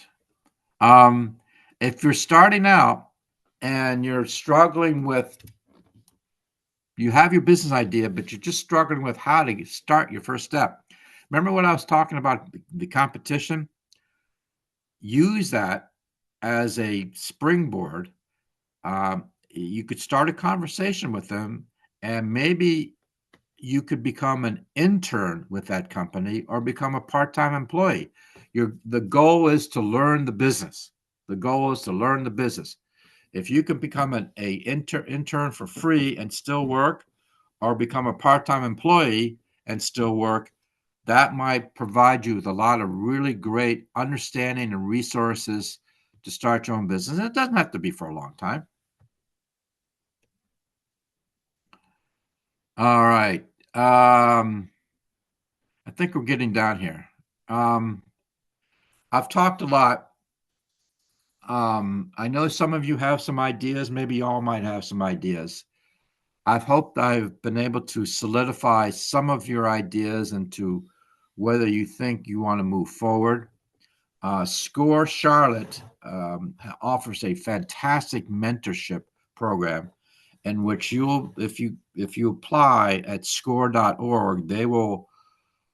If you're starting out and you're struggling with, you have your business idea, but you're just struggling with how to start your first step. Remember what I was talking about, the competition? Use that as a springboard. You could start a conversation with them, and maybe you could become an intern with that company or become a part-time employee. The goal is to learn the business. The goal is to learn the business. If you can become an intern for free and still work, or become a part-time employee and still work, that might provide you with a lot of really great understanding and resources to start your own business. And it doesn't have to be for a long time. All right. I think we're getting down here. I've talked a lot. I know some of you have some ideas. Maybe y'all might have some ideas. I've hoped I've been able to solidify some of your ideas into whether you think you want to move forward. SCORE Charlotte offers a fantastic mentorship program in which if you apply at score.org, they will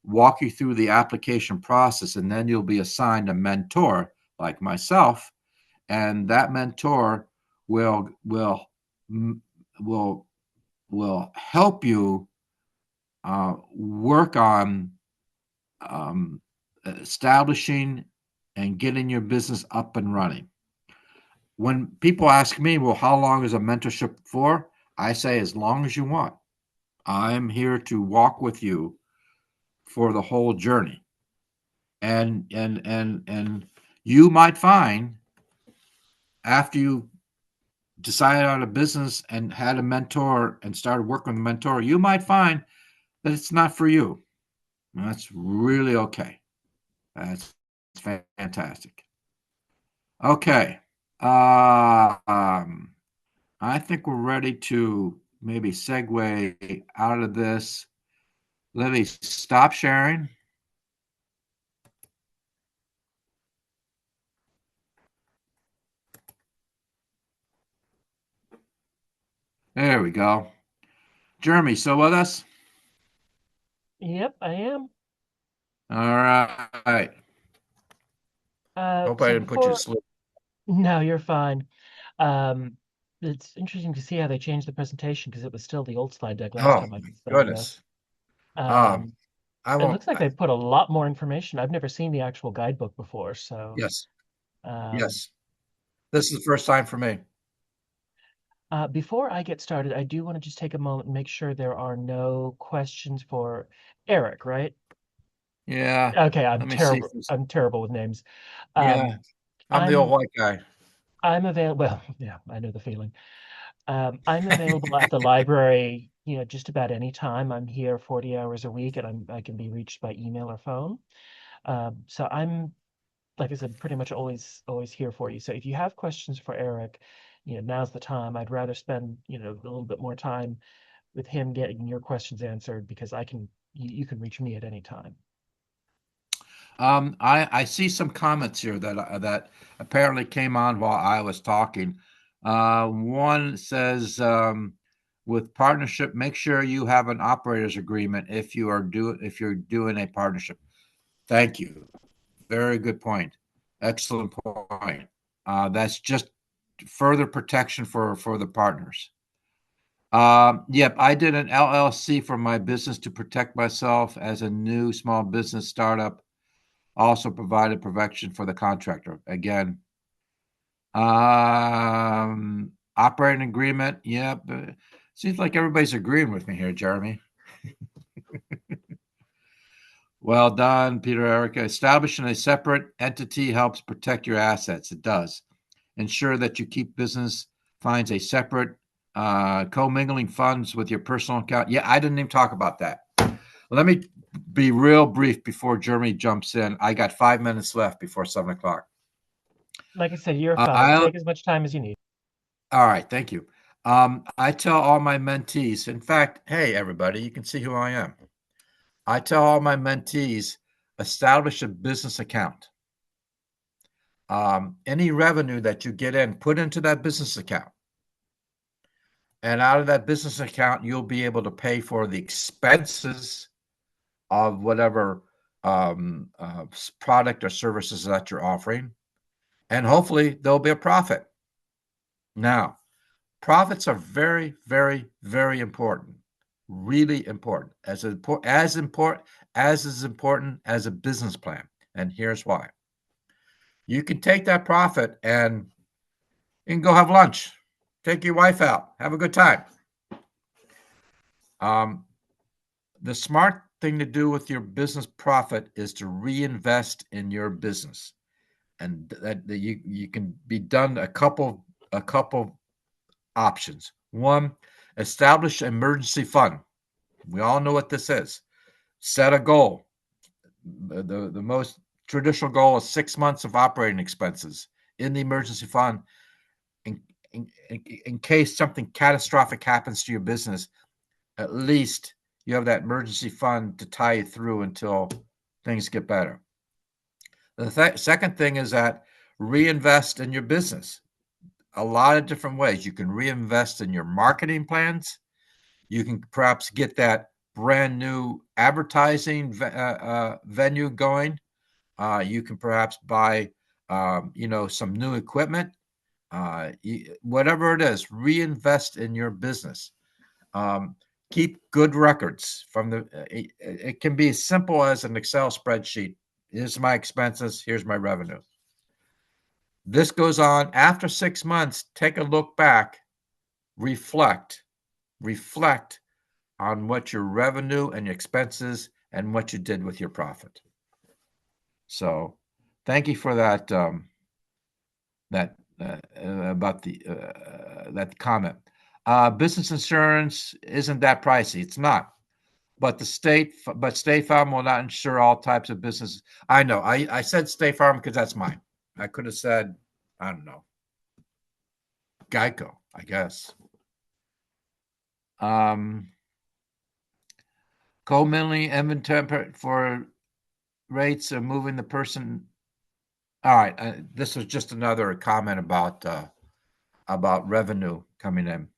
walk you through the application process, and then you'll be assigned a mentor like myself, and that mentor will help you work on establishing and getting your business up and running. When people ask me, well, how long is a mentorship for? I say, as long as you want. I'm here to walk with you for the whole journey. And you might find, after you decided on a business and had a mentor and started working with a mentor, you might find that it's not for you. And that's really okay. That's fantastic. Okay. I think we're ready to maybe segue out of this. Let me stop sharing. There we go. Jeremy, still with us? Yep, I am. All right. Hope I So didn't put you to sleep. no, you're fine. It's interesting to see how they changed the presentation because it was still the old slide deck last Oh, time I my started goodness. this. I It won't. looks like they put a lot more information. I've never seen the actual guidebook before, so Yes. um, Yes. This is the first time for me. Before I get started, I do want to just take a moment and make sure there are no questions for Eric, right? Yeah. Okay, I'm Let me see. terrible. I'm terrible with names. Yeah. Um, I'm the old I'm white guy. I'm available. Well, yeah, I know the feeling. I'm available at the library, just about any time. I'm here 40 hours a week, and I can be reached by email or phone. So I'm, like I said, pretty much always here for you. So if you have questions for Eric, now's the time. I'd rather spend, a little bit more time with him getting your questions answered because you can reach me at any time. I see some comments here that apparently came on while I was talking. One says, with partnership, make sure you have an operator's agreement if you're doing a partnership. Thank you. Very good point. Excellent point. That's just further protection for the partners. Yep, I did an LLC for my business to protect myself as a new small business startup. Also provided protection for the contractor. Again, operating agreement. Yep. Seems like everybody's agreeing with me here, Jeremy. Well done, Peter Erica. Establishing a separate entity helps protect your assets. It does. Ensure that you keep business finds a separate commingling funds with your personal account. Yeah, I didn't even talk about that. Let me be real brief before Jeremy jumps in. I got 5 minutes left before 7 o'clock. Like I said, you're fine. Take as much time as you need. All right, thank you. I tell all my mentees, in fact, hey, everybody, you can see who I am. I tell all my mentees, establish a business account. Any revenue that you get in, put into that business account. And out of that business account, you'll be able to pay for the expenses of whatever product or services that you're offering. And hopefully there'll be a profit. Now, profits are very, very, very important. Really important. As important as a business plan. And here's why. You can take that profit and you can go have lunch. Take your wife out. Have a good time. The smart thing to do with your business profit is to reinvest in your business. And that you can be done a couple options. One, establish an emergency fund. We all know what this is. Set a goal. The most traditional goal is 6 months of operating expenses in the emergency fund in case something catastrophic happens to your business. At least you have that emergency fund to tie you through until things get better. The second thing is that reinvest in your business. A lot of different ways. You can reinvest in your marketing plans. You can perhaps get that brand new advertising venue going. You can perhaps buy, some new equipment. Whatever it is, reinvest in your business. Keep good records from it can be as simple as an Excel spreadsheet. Here's my expenses. Here's my revenue. This goes on after 6 months. Take a look back, reflect on what your revenue and your expenses and what you did with your profit. So thank you for that, about that comment. Business insurance isn't that pricey. It's not. But State Farm will not insure all types of businesses. I know. I said State Farm because that's mine. I could have said, I don't know, Geico, I guess. Co-mingling inventory for rates of moving the person. All right. This was just another comment about revenue coming in.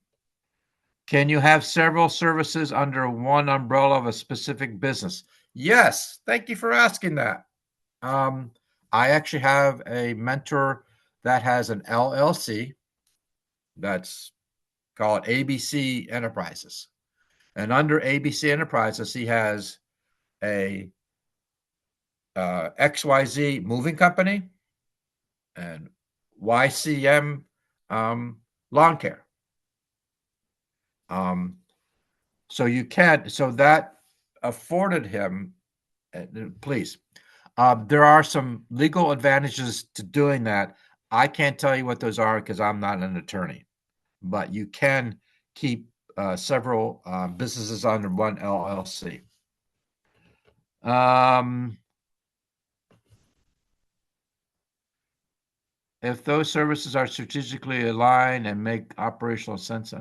Can you have several services under one umbrella of a specific business? Yes. Thank you for asking that. I actually have a mentor that has an LLC that's called ABC Enterprises. And under ABC Enterprises, he has a XYZ moving company and YCM lawn care. So that afforded him, please. There are some legal advantages to doing that. I can't tell you what those are because I'm not an attorney, but you can keep several businesses under one LLC. If those services are strategically aligned and make operational sense.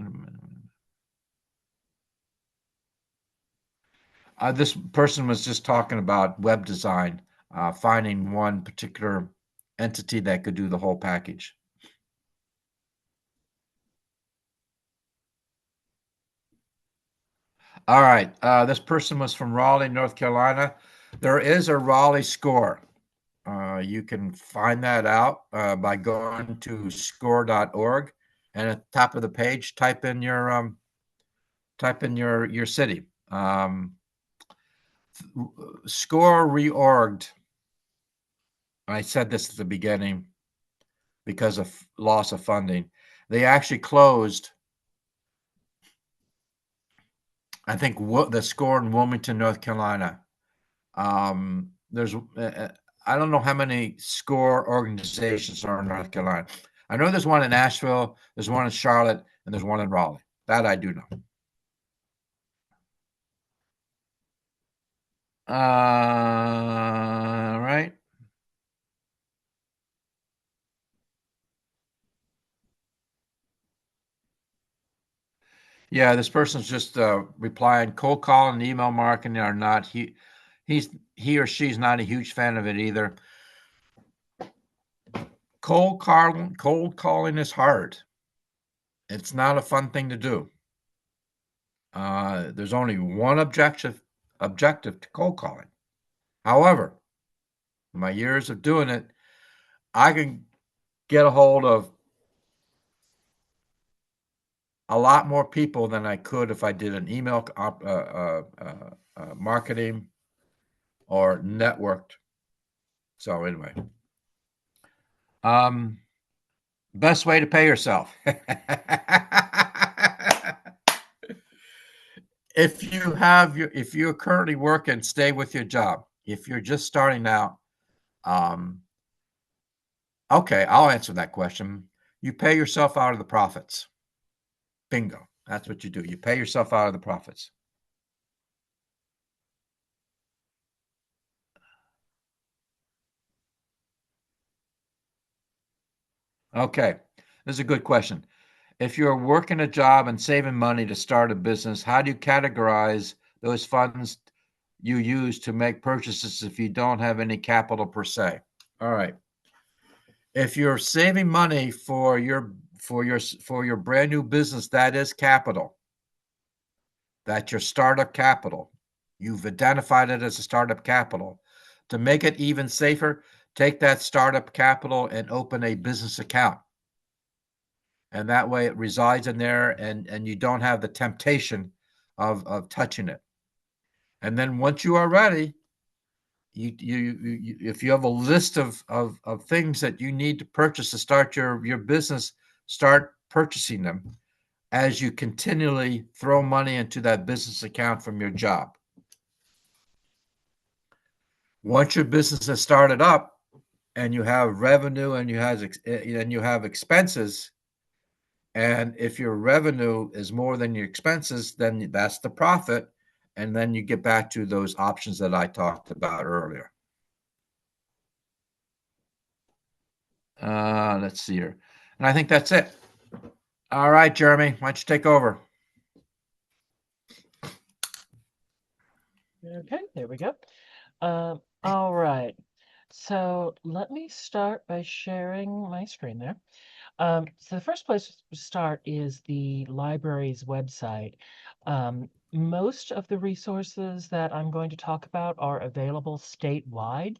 This person was just talking about web design, finding one particular entity that could do the whole package. All right. This person was from Raleigh, North Carolina. There is a Raleigh score. You can find that out by going to score.org, and at the top of the page, type in your city. Score reorged. I said this at the beginning because of loss of funding. They actually closed, I think, the Score in Wilmington, North Carolina. There's I don't know how many Score organizations are in North Carolina. I know there's one in Nashville, there's one in Charlotte, and there's one in Raleigh. That I do know. Right. Yeah, this person's just replying. Cold call and email marketing are not. He or she's not a huge fan of it either. Cold calling is hard. It's not a fun thing to do. There's only one objective to cold calling. However, in my years of doing it, I can get a hold of a lot more people than I could if I did an email marketing or networked. So anyway, best way to pay yourself. If you're currently working, stay with your job. If you're just starting out, um, okay, I'll answer that question. You pay yourself out of the profits. Bingo. That's what you do. You pay yourself out of the profits. Okay, this is a good question. If you're working a job and saving money to start a business, how do you categorize those funds you use to make purchases if you don't have any capital per se? All right. If you're saving money for your brand new business, that is capital. That's your startup capital. You've identified it as a startup capital. To make it even safer, take that startup capital and open a business account. And that way it resides in there and you don't have the temptation of touching it. And then once you are ready, if you have a list of things that you need to purchase to start your business, start purchasing them as you continually throw money into that business account from your job. Once your business has started up and you have revenue and you have expenses, and if your revenue is more than your expenses, then that's the profit, and then you get back to those options that I talked about earlier. Let's see here. And I think that's it. All right, Jeremy, why don't you take over? Okay, there we go. All right. So let me start by sharing my screen there. So the first place to start is the library's website. Most of the resources that I'm going to talk about are available statewide.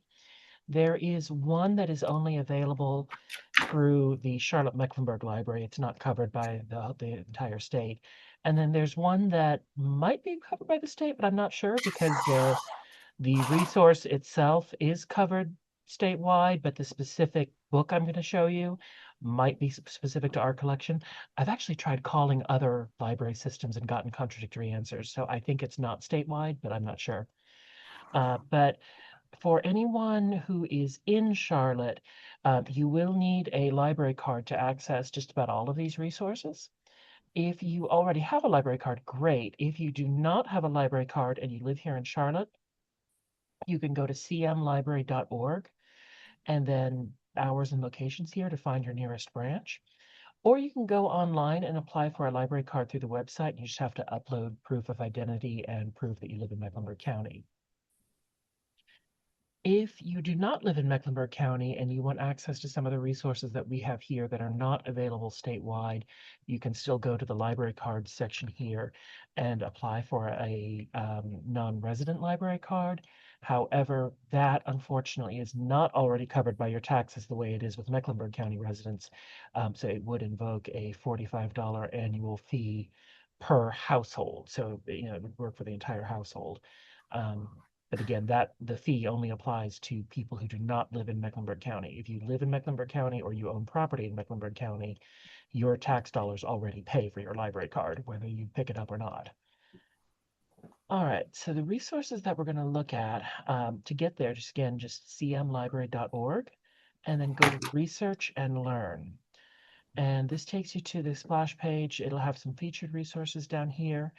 There is one that is only available through the Charlotte-Mecklenburg Library. It's not covered by the entire state. And then there's one that might be covered by the state, but I'm not sure because the resource itself is covered statewide, but the specific book I'm going to show you might be specific to our collection. I've actually tried calling other library systems and gotten contradictory answers, so I think it's not statewide, but I'm not sure. But for anyone who is in Charlotte, you will need a library card to access just about all of these resources. If you already have a library card, great. If you do not have a library card and you live here in Charlotte, you can go to cmlibrary.org and then hours and locations here to find your nearest branch. Or you can go online and apply for a library card through the website. You just have to upload proof of identity and prove that you live in Mecklenburg County. If you do not live in Mecklenburg County and you want access to some of the resources that we have here that are not available statewide, you can still go to the library cards section here and apply for a non-resident library card. However, that unfortunately is not already covered by your taxes the way it is with Mecklenburg County residents. So it would invoke a $45 annual fee per household. So, it would work for the entire household. But again, the fee only applies to people who do not live in Mecklenburg County. If you live in Mecklenburg County or you own property in Mecklenburg County, your tax dollars already pay for your library card, whether you pick it up or not. All right, so the resources that we're going to look at to get there, just cmlibrary.org, and then go to Research and Learn. And this takes you to the splash page. It'll have some featured resources down here.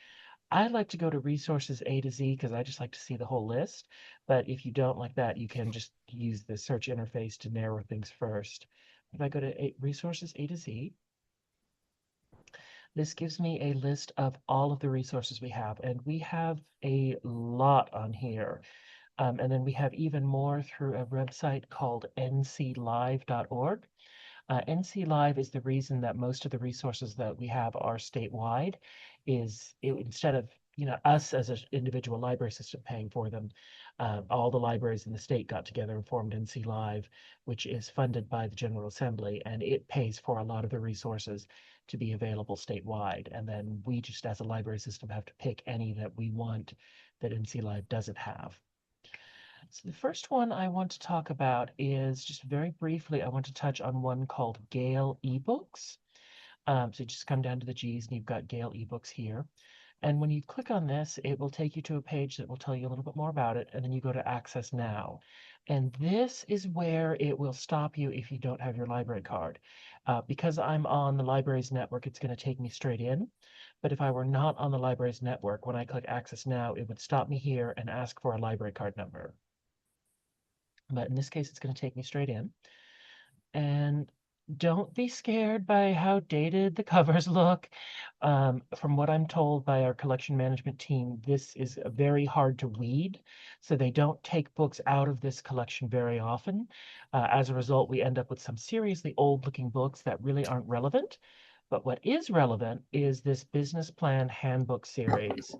I like to go to resources A to Z because I just like to see the whole list. But if you don't like that, you can just use the search interface to narrow things first. If I go to resources A to Z, This gives me a list of all of the resources we have, and we have a lot on here. And then we have even more through a website called nclive.org. NC Live is the reason that most of the resources that we have are statewide. Instead of us as an individual library system paying for them, all the libraries in the state got together and formed NC Live, which is funded by the General Assembly, and it pays for a lot of the resources to be available statewide. And then we just, as a library system, have to pick any that we want that NC Live doesn't have. So the first one I want to talk about is just very briefly, I want to touch on one called Gale eBooks. So you just come down to the G's and you've got Gale eBooks here. And when you click on this, it will take you to a page that will tell you a little bit more about it. And then you go to Access Now. And this is where it will stop you if you don't have your library card. Because I'm on the library's network, it's going to take me straight in. But if I were not on the library's network, when I click Access Now, it would stop me here and ask for a library card number. But in this case, it's going to take me straight in. And don't be scared by how dated the covers look. From what I'm told by our collection management team, this is very hard to weed. So they don't take books out of this collection very often. As a result, we end up with some seriously old looking books that really aren't relevant. But what is relevant is this business plan handbook series.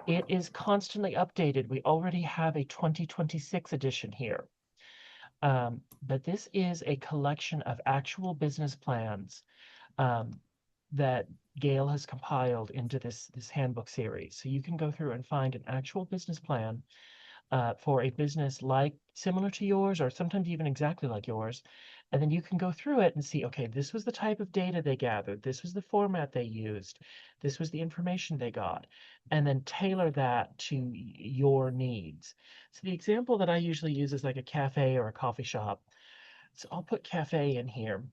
It is constantly updated. We already have a 2026 edition here. But this is a collection of actual business plans that Gale has compiled into this handbook series. So you can go through and find an actual business plan for a business similar to yours, or sometimes even exactly like yours. And then you can go through it and see, okay, this was the type of data they gathered. This was the format they used. This was the information they got. And then tailor that to your needs. So the example that I usually use is like a cafe or a coffee shop. So I'll put cafe in here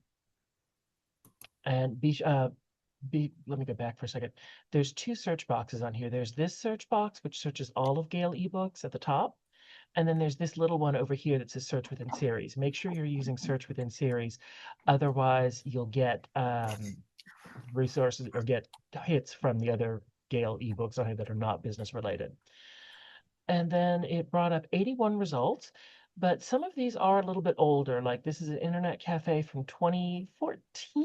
and let me go back for a second. There's two search boxes on here. There's this search box, which searches all of Gale ebooks at the top. And then there's this little one over here that says search within series. Make sure you're using search within series. Otherwise, you'll get resources or get hits from the other Gale ebooks on here that are not business related. And then it brought up 81 results, but some of these are a little bit older. Like this is an internet cafe from 2014.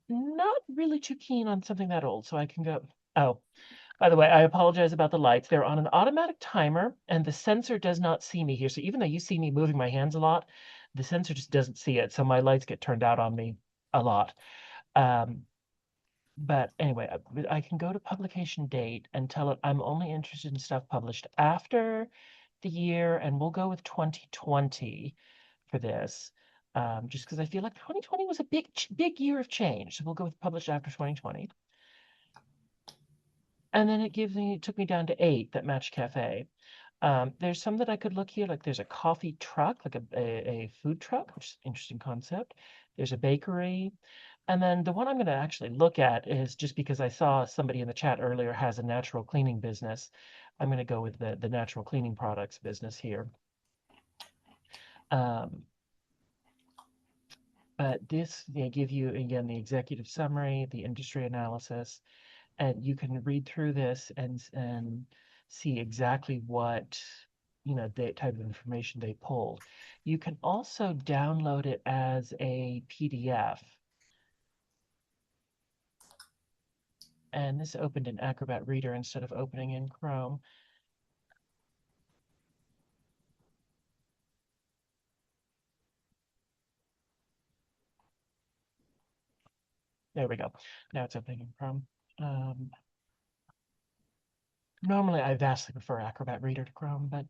Not really too keen on something that old, so I can go. Oh, by the way, I apologize about the lights. They're on an automatic timer, and the sensor does not see me here. So even though you see me moving my hands a lot, the sensor just doesn't see it. So my lights get turned out on me a lot. But anyway, I can go to publication date and tell it I'm only interested in stuff published after the year, and we'll go with 2020 for this. Just because I feel like 2020 was a big year of change. So we'll go with published after 2020. And then it took me down to 8 that match cafe. There's some that I could look here, like there's a coffee truck, like a food truck, which is an interesting concept. There's a bakery. And then the one I'm going to actually look at is, just because I saw somebody in the chat earlier has a natural cleaning business. I'm going to go with the natural cleaning products business here. But this, they give you, again, the executive summary, the industry analysis, and you can read through this and see exactly what, the type of information they pulled. You can also download it as a PDF. And this opened in Acrobat Reader instead of opening in Chrome. There we go. Now it's opening in Chrome. Normally, I vastly prefer Acrobat Reader to Chrome, but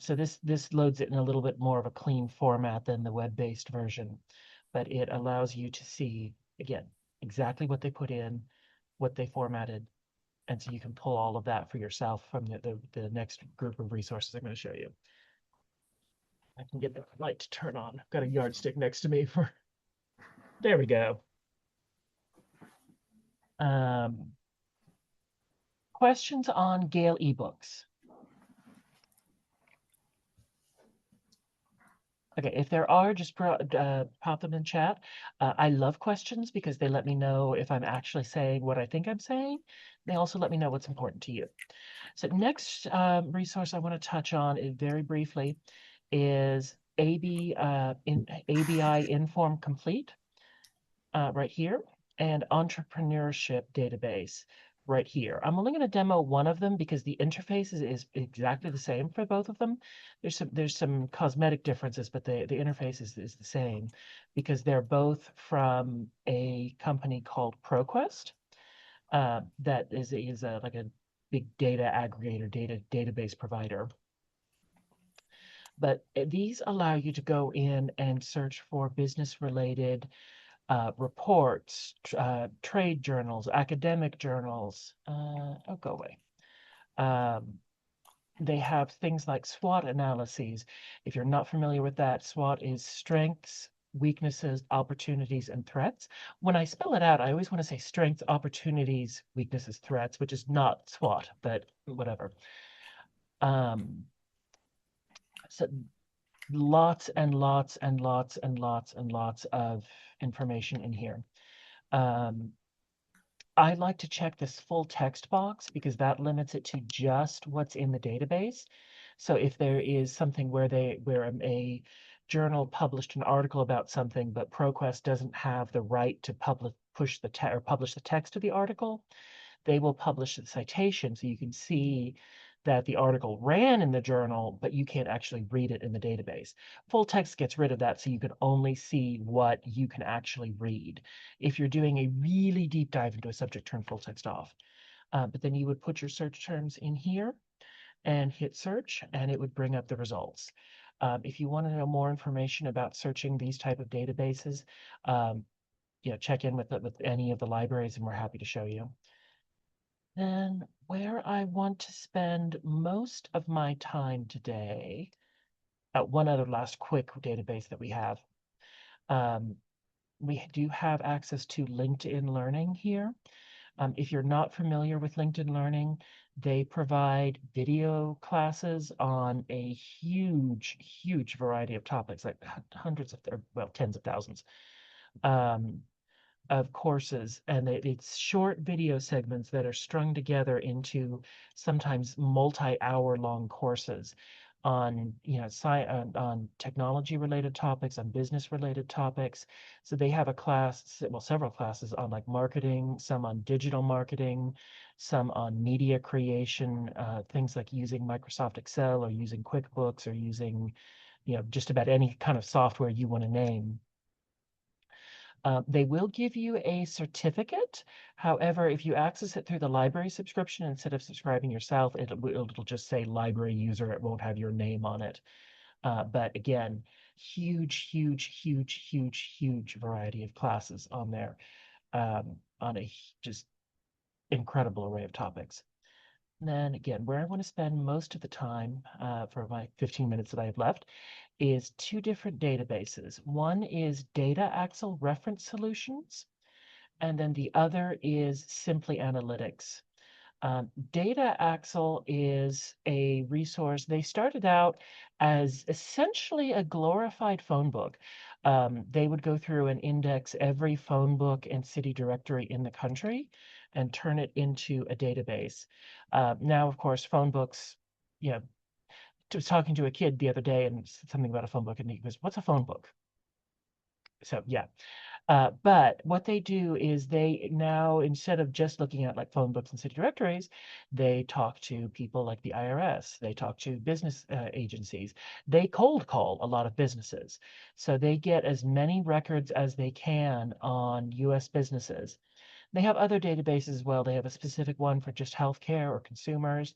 so this loads it in a little bit more of a clean format than the web-based version, but it allows you to see, again, exactly what they put in, what they formatted, and so you can pull all of that for yourself from the next group of resources I'm going to show you. I can get the light to turn on. I've got a yardstick next to me for. There we go. Questions on Gale eBooks? Okay, if there are, just pop them in chat. I love questions because they let me know if I'm actually saying what I think I'm saying. They also let me know what's important to you. So next resource I want to touch on very briefly is ABI Inform Complete right here, and Entrepreneurship Database right here. I'm only going to demo one of them because the interface is exactly the same for both of them. There's some cosmetic differences, but the interface is the same because they're both from a company called ProQuest that is like a big data aggregator, database provider. But these allow you to go in and search for business-related reports, trade journals, academic journals. Oh, go away. They have things like SWOT analyses. If you're not familiar with that, SWOT is strengths, weaknesses, opportunities, and threats. When I spell it out, I always want to say strengths, opportunities, weaknesses, threats, which is not SWOT, but whatever. So lots and lots and lots and lots and lots of information in here. I like to check this full text box because that limits it to just what's in the database. So if there is something where a journal published an article about something, but ProQuest doesn't have the right to publish the text of the article, they will publish the citation so you can see that the article ran in the journal, but you can't actually read it in the database. Full text gets rid of that so you can only see what you can actually read. If you're doing a really deep dive into a subject, turn full text off. But then you would put your search terms in here and hit search, and it would bring up the results. If you want to know more information about searching these type of databases, check in with any of the libraries, and we're happy to show you. Then where I want to spend most of my time today, one other last quick database that we have. We do have access to LinkedIn Learning here. If you're not familiar with LinkedIn Learning, they provide video classes on a huge, huge variety of topics, like tens of thousands. Of courses, and it's short video segments that are strung together into sometimes multi-hour long courses on on technology related topics, on business related topics. So they have several classes on like marketing, some on digital marketing, some on media creation, things like using Microsoft Excel or using QuickBooks or using just about any kind of software you want to name. They will give you a certificate. However, if you access it through the library subscription instead of subscribing yourself, it'll just say library user. It won't have your name on it. But again, huge, huge, huge, huge, huge variety of classes on there on a just incredible array of topics. And then again, where I want to spend most of the time for my 15 minutes that I have left is two different databases. One is Data Axle Reference Solutions, and then the other is Simply Analytics. Data Axle is a resource. They started out as essentially a glorified phone book. They would go through and index every phone book and city directory in the country and turn it into a database. Now, of course, phone books, I was talking to a kid the other day and said something about a phone book, and he goes, "What's a phone book?" So yeah. But what they do is they now, instead of just looking at like phone books and city directories, they talk to people like the IRS. They talk to business agencies. They cold call a lot of businesses. So they get as many records as they can on US businesses. They have other databases as well. They have a specific one for just healthcare or consumers.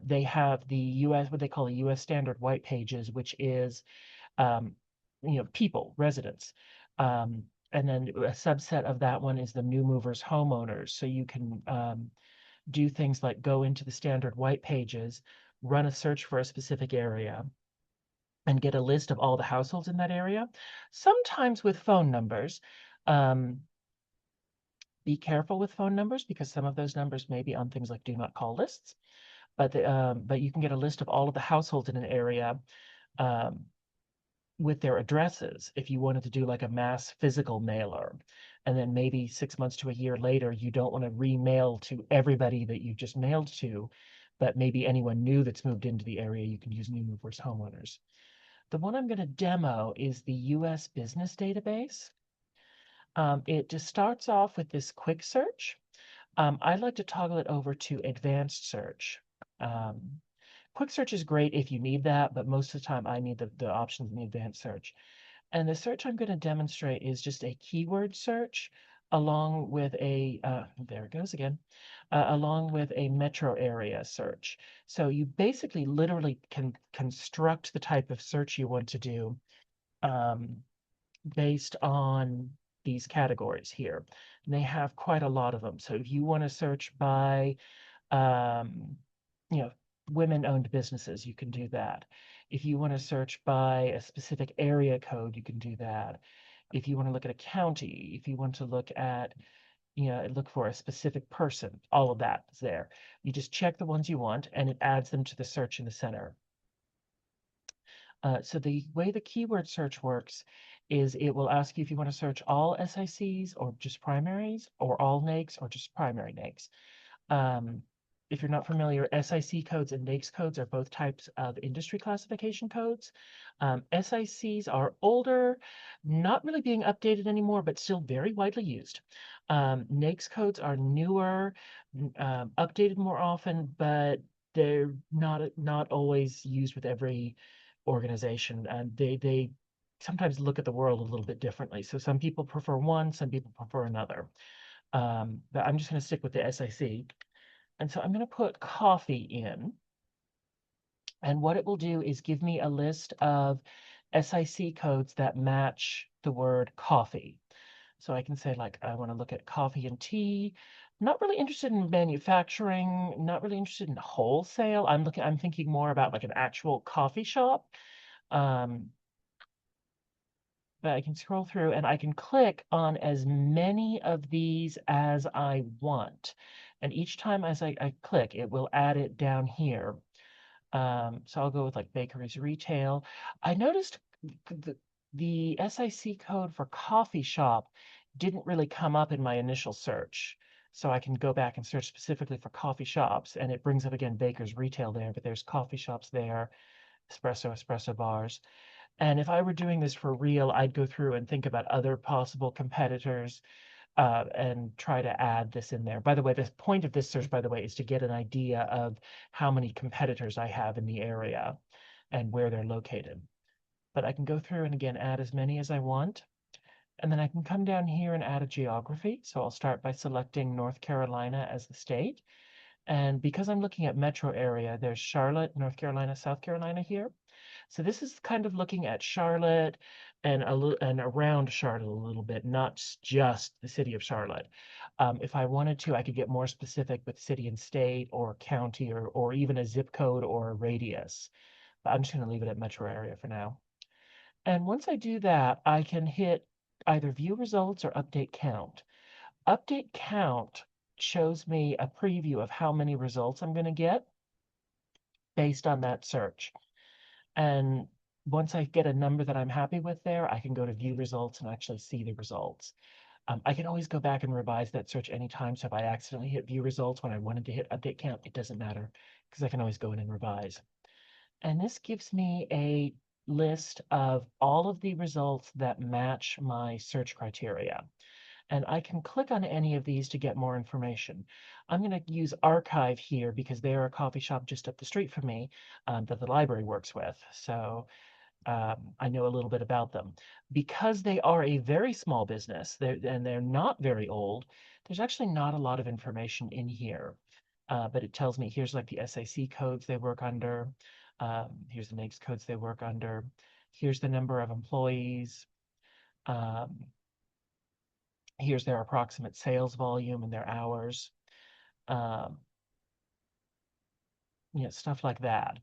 They have the US, what they call the US Standard White Pages, which is, people, residents. And then a subset of that one is the new movers homeowners. So you can do things like go into the standard white pages, run a search for a specific area, and get a list of all the households in that area, sometimes with phone numbers. Be careful with phone numbers because some of those numbers may be on things like do not call lists. But you can get a list of all of the households in an area. with their addresses, if you wanted to do like a mass physical mailer, and then maybe 6 months to a year later, you don't want to remail to everybody that you just mailed to, but maybe anyone new that's moved into the area, you can use New Movers Homeowners. The one I'm going to demo is the US Business Database. It just starts off with this quick search. I'd like to toggle it over to advanced search. Quick search is great if you need that, but most of the time I need the options in the advanced search. And the search I'm going to demonstrate is just a keyword search along with a, there it goes again, along with a metro area search. So you basically literally can construct the type of search you want to do based on these categories here. And they have quite a lot of them. So if you want to search by, you know, women-owned businesses, you can do that. If you want to search by a specific area code, you can do that. If you want to look at a county, if you want to look at, look for a specific person, all of that is there. You just check the ones you want and it adds them to the search in the center. So the way the keyword search works is it will ask you if you want to search all SICs or just primaries, or all NAICS or just primary NAICS. If you're not familiar, SIC codes and NAICS codes are both types of industry classification codes. SICs are older, not really being updated anymore, but still very widely used. NAICS codes are newer, updated more often, but they're not always used with every organization, and they sometimes look at the world a little bit differently. So some people prefer one, some people prefer another. But I'm just going to stick with the SIC. And so I'm going to put coffee in. And what it will do is give me a list of SIC codes that match the word coffee. So I can say, like, I want to look at coffee and tea. Not really interested in manufacturing, not really interested in wholesale. I'm thinking more about like an actual coffee shop. But I can scroll through and I can click on as many of these as I want. And each time as I click, it will add it down here. So I'll go with like bakeries retail. I noticed the SIC code for coffee shop didn't really come up in my initial search. So I can go back and search specifically for coffee shops, and it brings up again baker's retail there, but there's coffee shops there, espresso bars. And if I were doing this for real, I'd go through and think about other possible competitors and try to add this in there. By the way, the point of this search, by the way, is to get an idea of how many competitors I have in the area and where they're located. But I can go through and again, add as many as I want. And then I can come down here and add a geography. So I'll start by selecting North Carolina as the state. And because I'm looking at metro area, there's Charlotte, North Carolina, South Carolina here. So this is kind of looking at Charlotte and around Charlotte a little bit, not just the city of Charlotte. If I wanted to, I could get more specific with city and state or county or even a zip code or a radius. But I'm just going to leave it at metro area for now. And once I do that, I can hit either view results or update count. Update count shows me a preview of how many results I'm going to get based on that search. And once I get a number that I'm happy with there, I can go to view results and actually see the results. I can always go back and revise that search anytime. So if I accidentally hit view results when I wanted to hit update count, it doesn't matter because I can always go in and revise. And this gives me a list of all of the results that match my search criteria. And I can click on any of these to get more information. I'm going to use Archive here because they are a coffee shop just up the street from me that the library works with. So I know a little bit about them. Because they are a very small business and they're not very old, there's actually not a lot of information in here. But it tells me here's like the SIC codes they work under. Here's the NAICS codes they work under. Here's the number of employees. Here's their approximate sales volume and their hours. Stuff like that.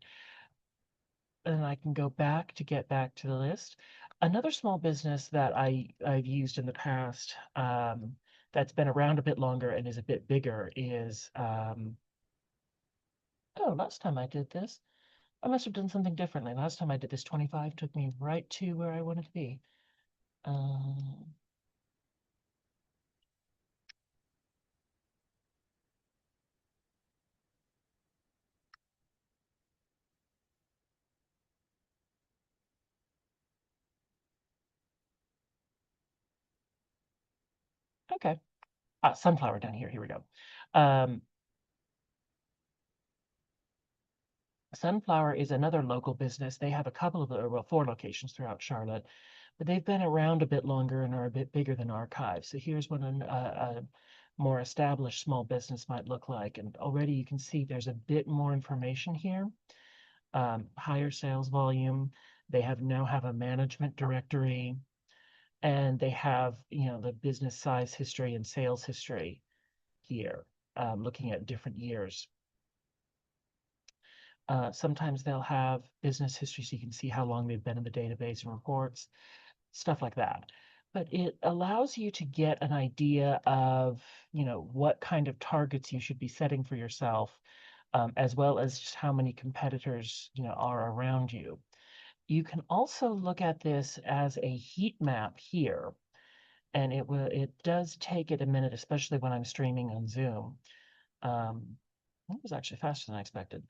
And I can go back to get back to the list. Another small business that I've used in the past that's been around a bit longer and is a bit bigger is, oh, last time I did this. I must have done something differently. Last time I did this, 25 took me right to where I wanted to be. Okay. Sunflower down here. Here we go. Sunflower is another local business. They have a couple of, well, 4 locations throughout Charlotte, but they've been around a bit longer and are a bit bigger than Archive. So here's what a more established small business might look like. And already you can see there's a bit more information here. Higher sales volume. They now have a management directory, and they have, the business size history and sales history here, looking at different years. Sometimes they'll have business history so you can see how long they've been in the database and reports, stuff like that. But it allows you to get an idea of, what kind of targets you should be setting for yourself, as well as just how many competitors, are around you. You can also look at this as a heat map here, and it does take it a minute, especially when I'm streaming on Zoom. It was actually faster than I expected.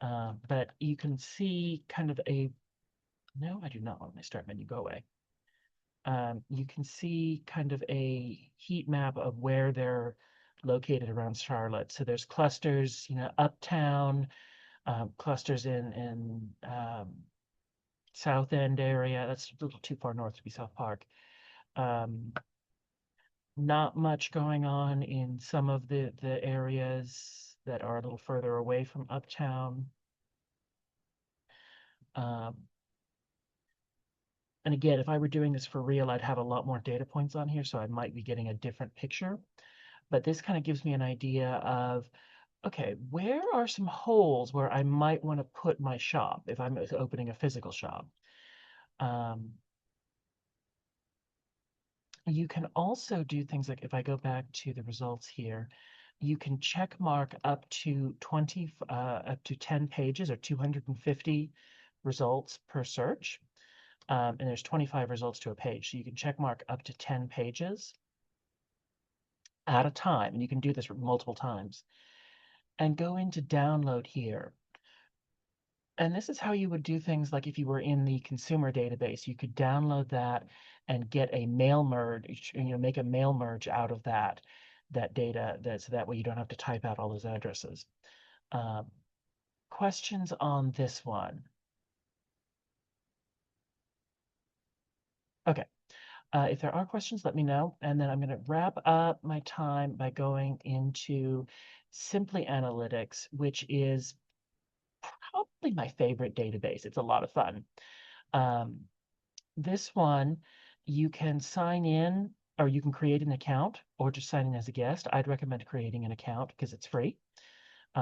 But you can see kind of no, I do not want my start menu, go away. You can see kind of a heat map of where they're located around Charlotte. So there's clusters, uptown, clusters in South End area. That's a little too far north to be South Park. Not much going on in some of the areas that are a little further away from uptown. And again, if I were doing this for real, I'd have a lot more data points on here, so I might be getting a different picture. But this kind of gives me an idea of, okay, where are some holes where I might want to put my shop if I'm opening a physical shop? You can also do things like, if I go back to the results here, you can check mark up to 10 pages or 250 results per search. And there's 25 results to a page. So you can check mark up to 10 pages at a time. And you can do this multiple times. And go into download here. And this is how you would do things like if you were in the consumer database, you could download that and get a mail merge, make a mail merge out of that data, so that way you don't have to type out all those addresses. Questions on this one? Okay. If there are questions, let me know. And then I'm going to wrap up my time by going into Simply Analytics, which is probably my favorite database. It's a lot of fun. This one, you can sign in, or you can create an account, or just sign in as a guest. I'd recommend creating an account because it's free,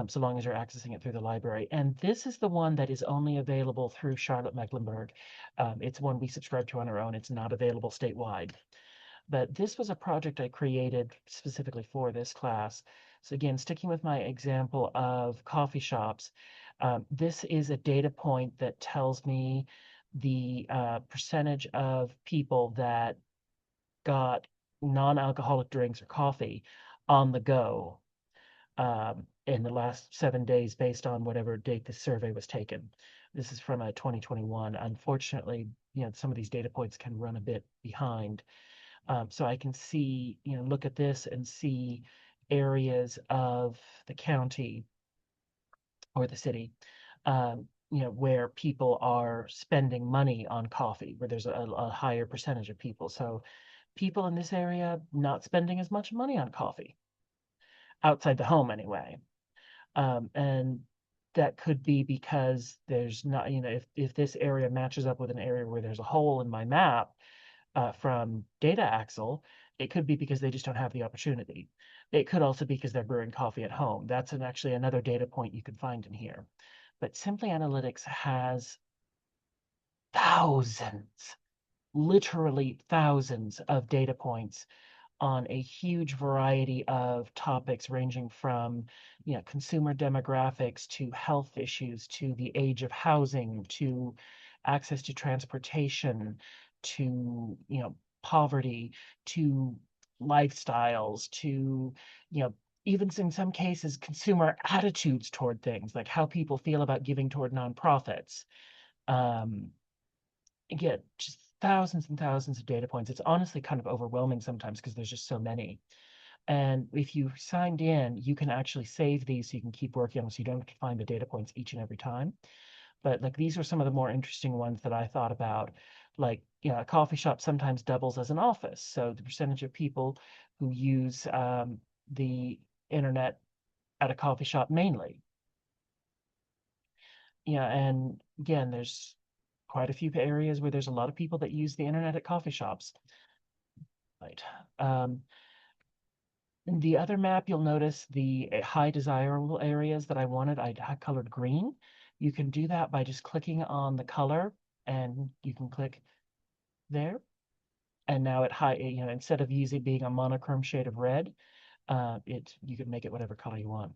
so long as you're accessing it through the library. And this is the one that is only available through Charlotte-Mecklenburg. It's one we subscribe to on our own. It's not available statewide. But this was a project I created specifically for this class. So again, sticking with my example of coffee shops, this is a data point that tells me the percentage of people that got non-alcoholic drinks or coffee on the go in the last 7 days based on whatever date the survey was taken. This is from 2021. Unfortunately, some of these data points can run a bit behind. So I can see, look at this and see areas of the county or the city, where people are spending money on coffee, where there's a higher percentage of people. So people in this area not spending as much money on coffee, outside the home anyway. And that could be because there's not, if this area matches up with an area where there's a hole in my map, from Data Axle, it could be because they just don't have the opportunity. It could also be because they're brewing coffee at home. That's actually another data point you can find in here. But Simply Analytics has thousands, literally thousands of data points on a huge variety of topics ranging from, consumer demographics to health issues to the age of housing to access to transportation to, poverty to lifestyles to, even in some cases, consumer attitudes toward things, like how people feel about giving toward nonprofits. Um, Again, just thousands and thousands of data points. It's honestly kind of overwhelming sometimes because there's just so many. And if you signed in, you can actually save these so you can keep working on them so you don't have to find the data points each and every time. But like these are some of the more interesting ones that I thought about. Like, a coffee shop sometimes doubles as an office. So the percentage of people who use the internet at a coffee shop mainly. And again, there's quite a few areas where there's a lot of people that use the internet at coffee shops. Right. Um, the other map, you'll notice the high desirable areas that I wanted, I colored green. You can do that by just clicking on the color and you can click there. And now instead of using being a monochrome shade of red, you can make it whatever color you want.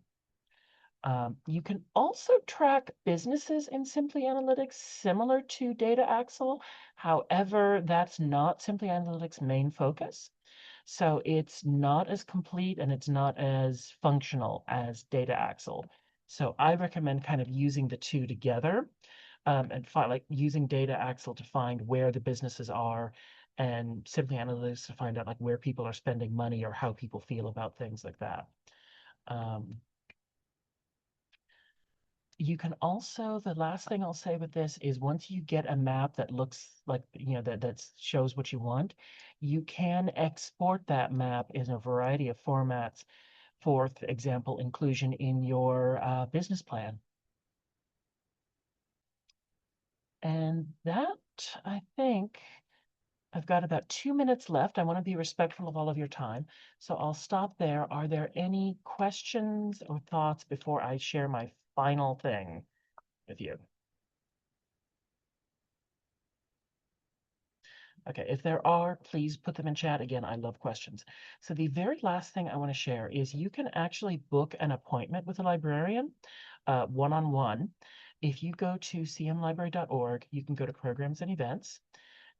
You can also track businesses in Simply Analytics, similar to Data Axle. However, that's not Simply Analytics' main focus. So it's not as complete and it's not as functional as Data Axle. So I recommend kind of using the two together, and like using Data Axle to find where the businesses are and Simply Analytics to find out like where people are spending money or how people feel about things like that. You can also, the last thing I'll say with this is once you get a map that looks like, that shows what you want, you can export that map in a variety of formats for example, inclusion in your business plan. And that, I think, I've got about 2 minutes left. I want to be respectful of all of your time. So I'll stop there. Are there any questions or thoughts before I share my final thing with you? Okay, if there are, please put them in chat. Again, I love questions. So the very last thing I want to share is you can actually book an appointment with a librarian, one-on-one. If you go to cmlibrary.org, you can go to programs and events,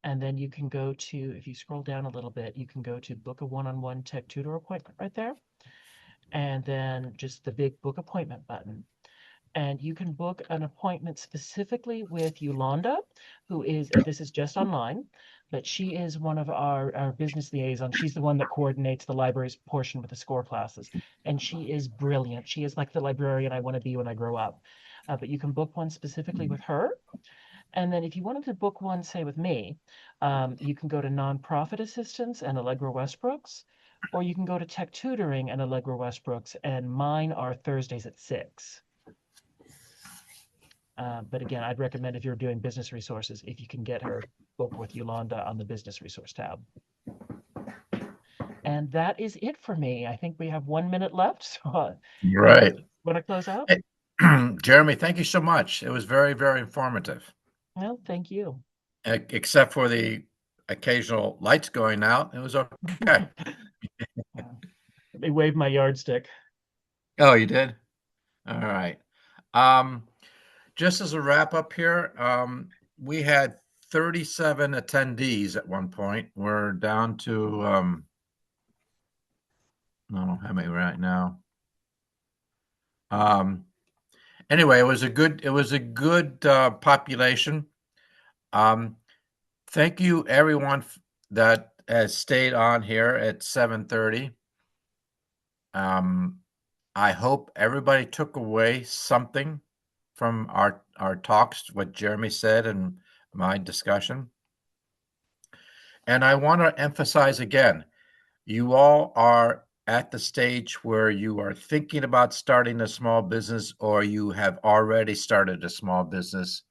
and then you can go to, if you scroll down a little bit, you can go to book a one-on-one tech tutor appointment right there, and then just the big book appointment button. And you can book an appointment specifically with Yolanda, who is, this is just online, but she is one of our business liaisons. She's the one that coordinates the library's portion with the SCORE classes. And she is brilliant. She is like the librarian I want to be when I grow up. But you can book one specifically with her. And then if you wanted to book one, say with me, you can go to Nonprofit Assistance and Allegra Westbrooks, or you can go to Tech Tutoring and Allegra Westbrooks, and mine are Thursdays at 6. But again, I'd recommend if you're doing business resources, if you can get her, book with Yolanda on the business resource tab. And that is it for me. I think we have 1 minute left. So, Right. want to close out? Hey, Jeremy, thank you so much. It was very, very informative. Well, thank you. Except for the occasional lights going out, it was okay. Let me wave my yardstick. Oh, you did? All right. Just as a wrap up here, we had 37 attendees at one point. We're down to, I don't know how many right now. Anyway, it was a good population. Thank you everyone that has stayed on here at 7:30. I hope everybody took away something from our talks, what Jeremy said and my discussion. And I want to emphasize again, you all are at the stage where you are thinking about starting a small business or you have already started a small business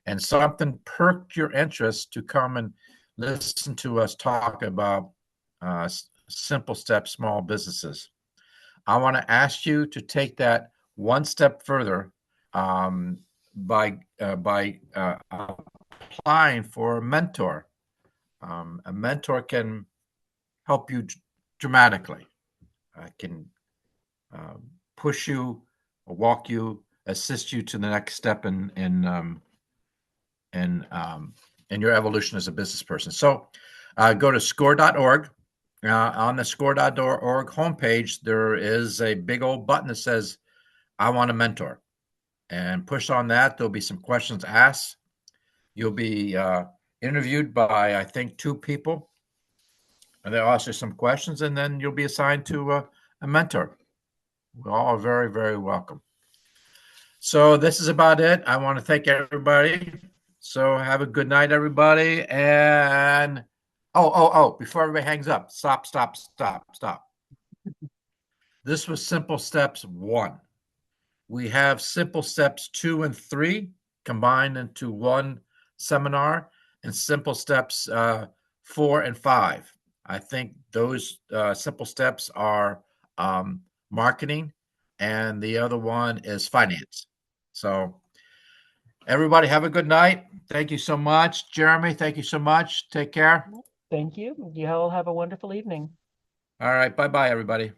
and something perked your interest to come and listen to us talk about simple steps, small businesses. I want to ask you to take that one step further by applying for a mentor. A mentor can help you dramatically. I can push you, or walk you, assist you to the next step in your evolution as a business person. So go to score.org. On the score.org homepage, there is a big old button that says, I want a mentor. And push on that. There'll be some questions asked. You'll be interviewed by, I think, 2 people. And they'll ask you some questions, and then you'll be assigned to a mentor. We're all very, very welcome. So this is about it. I want to thank everybody. So have a good night, everybody. And before everybody hangs up, stop. This was Simple Steps 1. We have Simple Steps 2 and 3 combined into one seminar, and Simple Steps 4 and 5. I think those simple steps are marketing, and the other one is finance. So everybody have a good night. Thank you so much. Jeremy, thank you so much. Take care. Thank you. You all have a wonderful evening. All right. Bye-bye, everybody.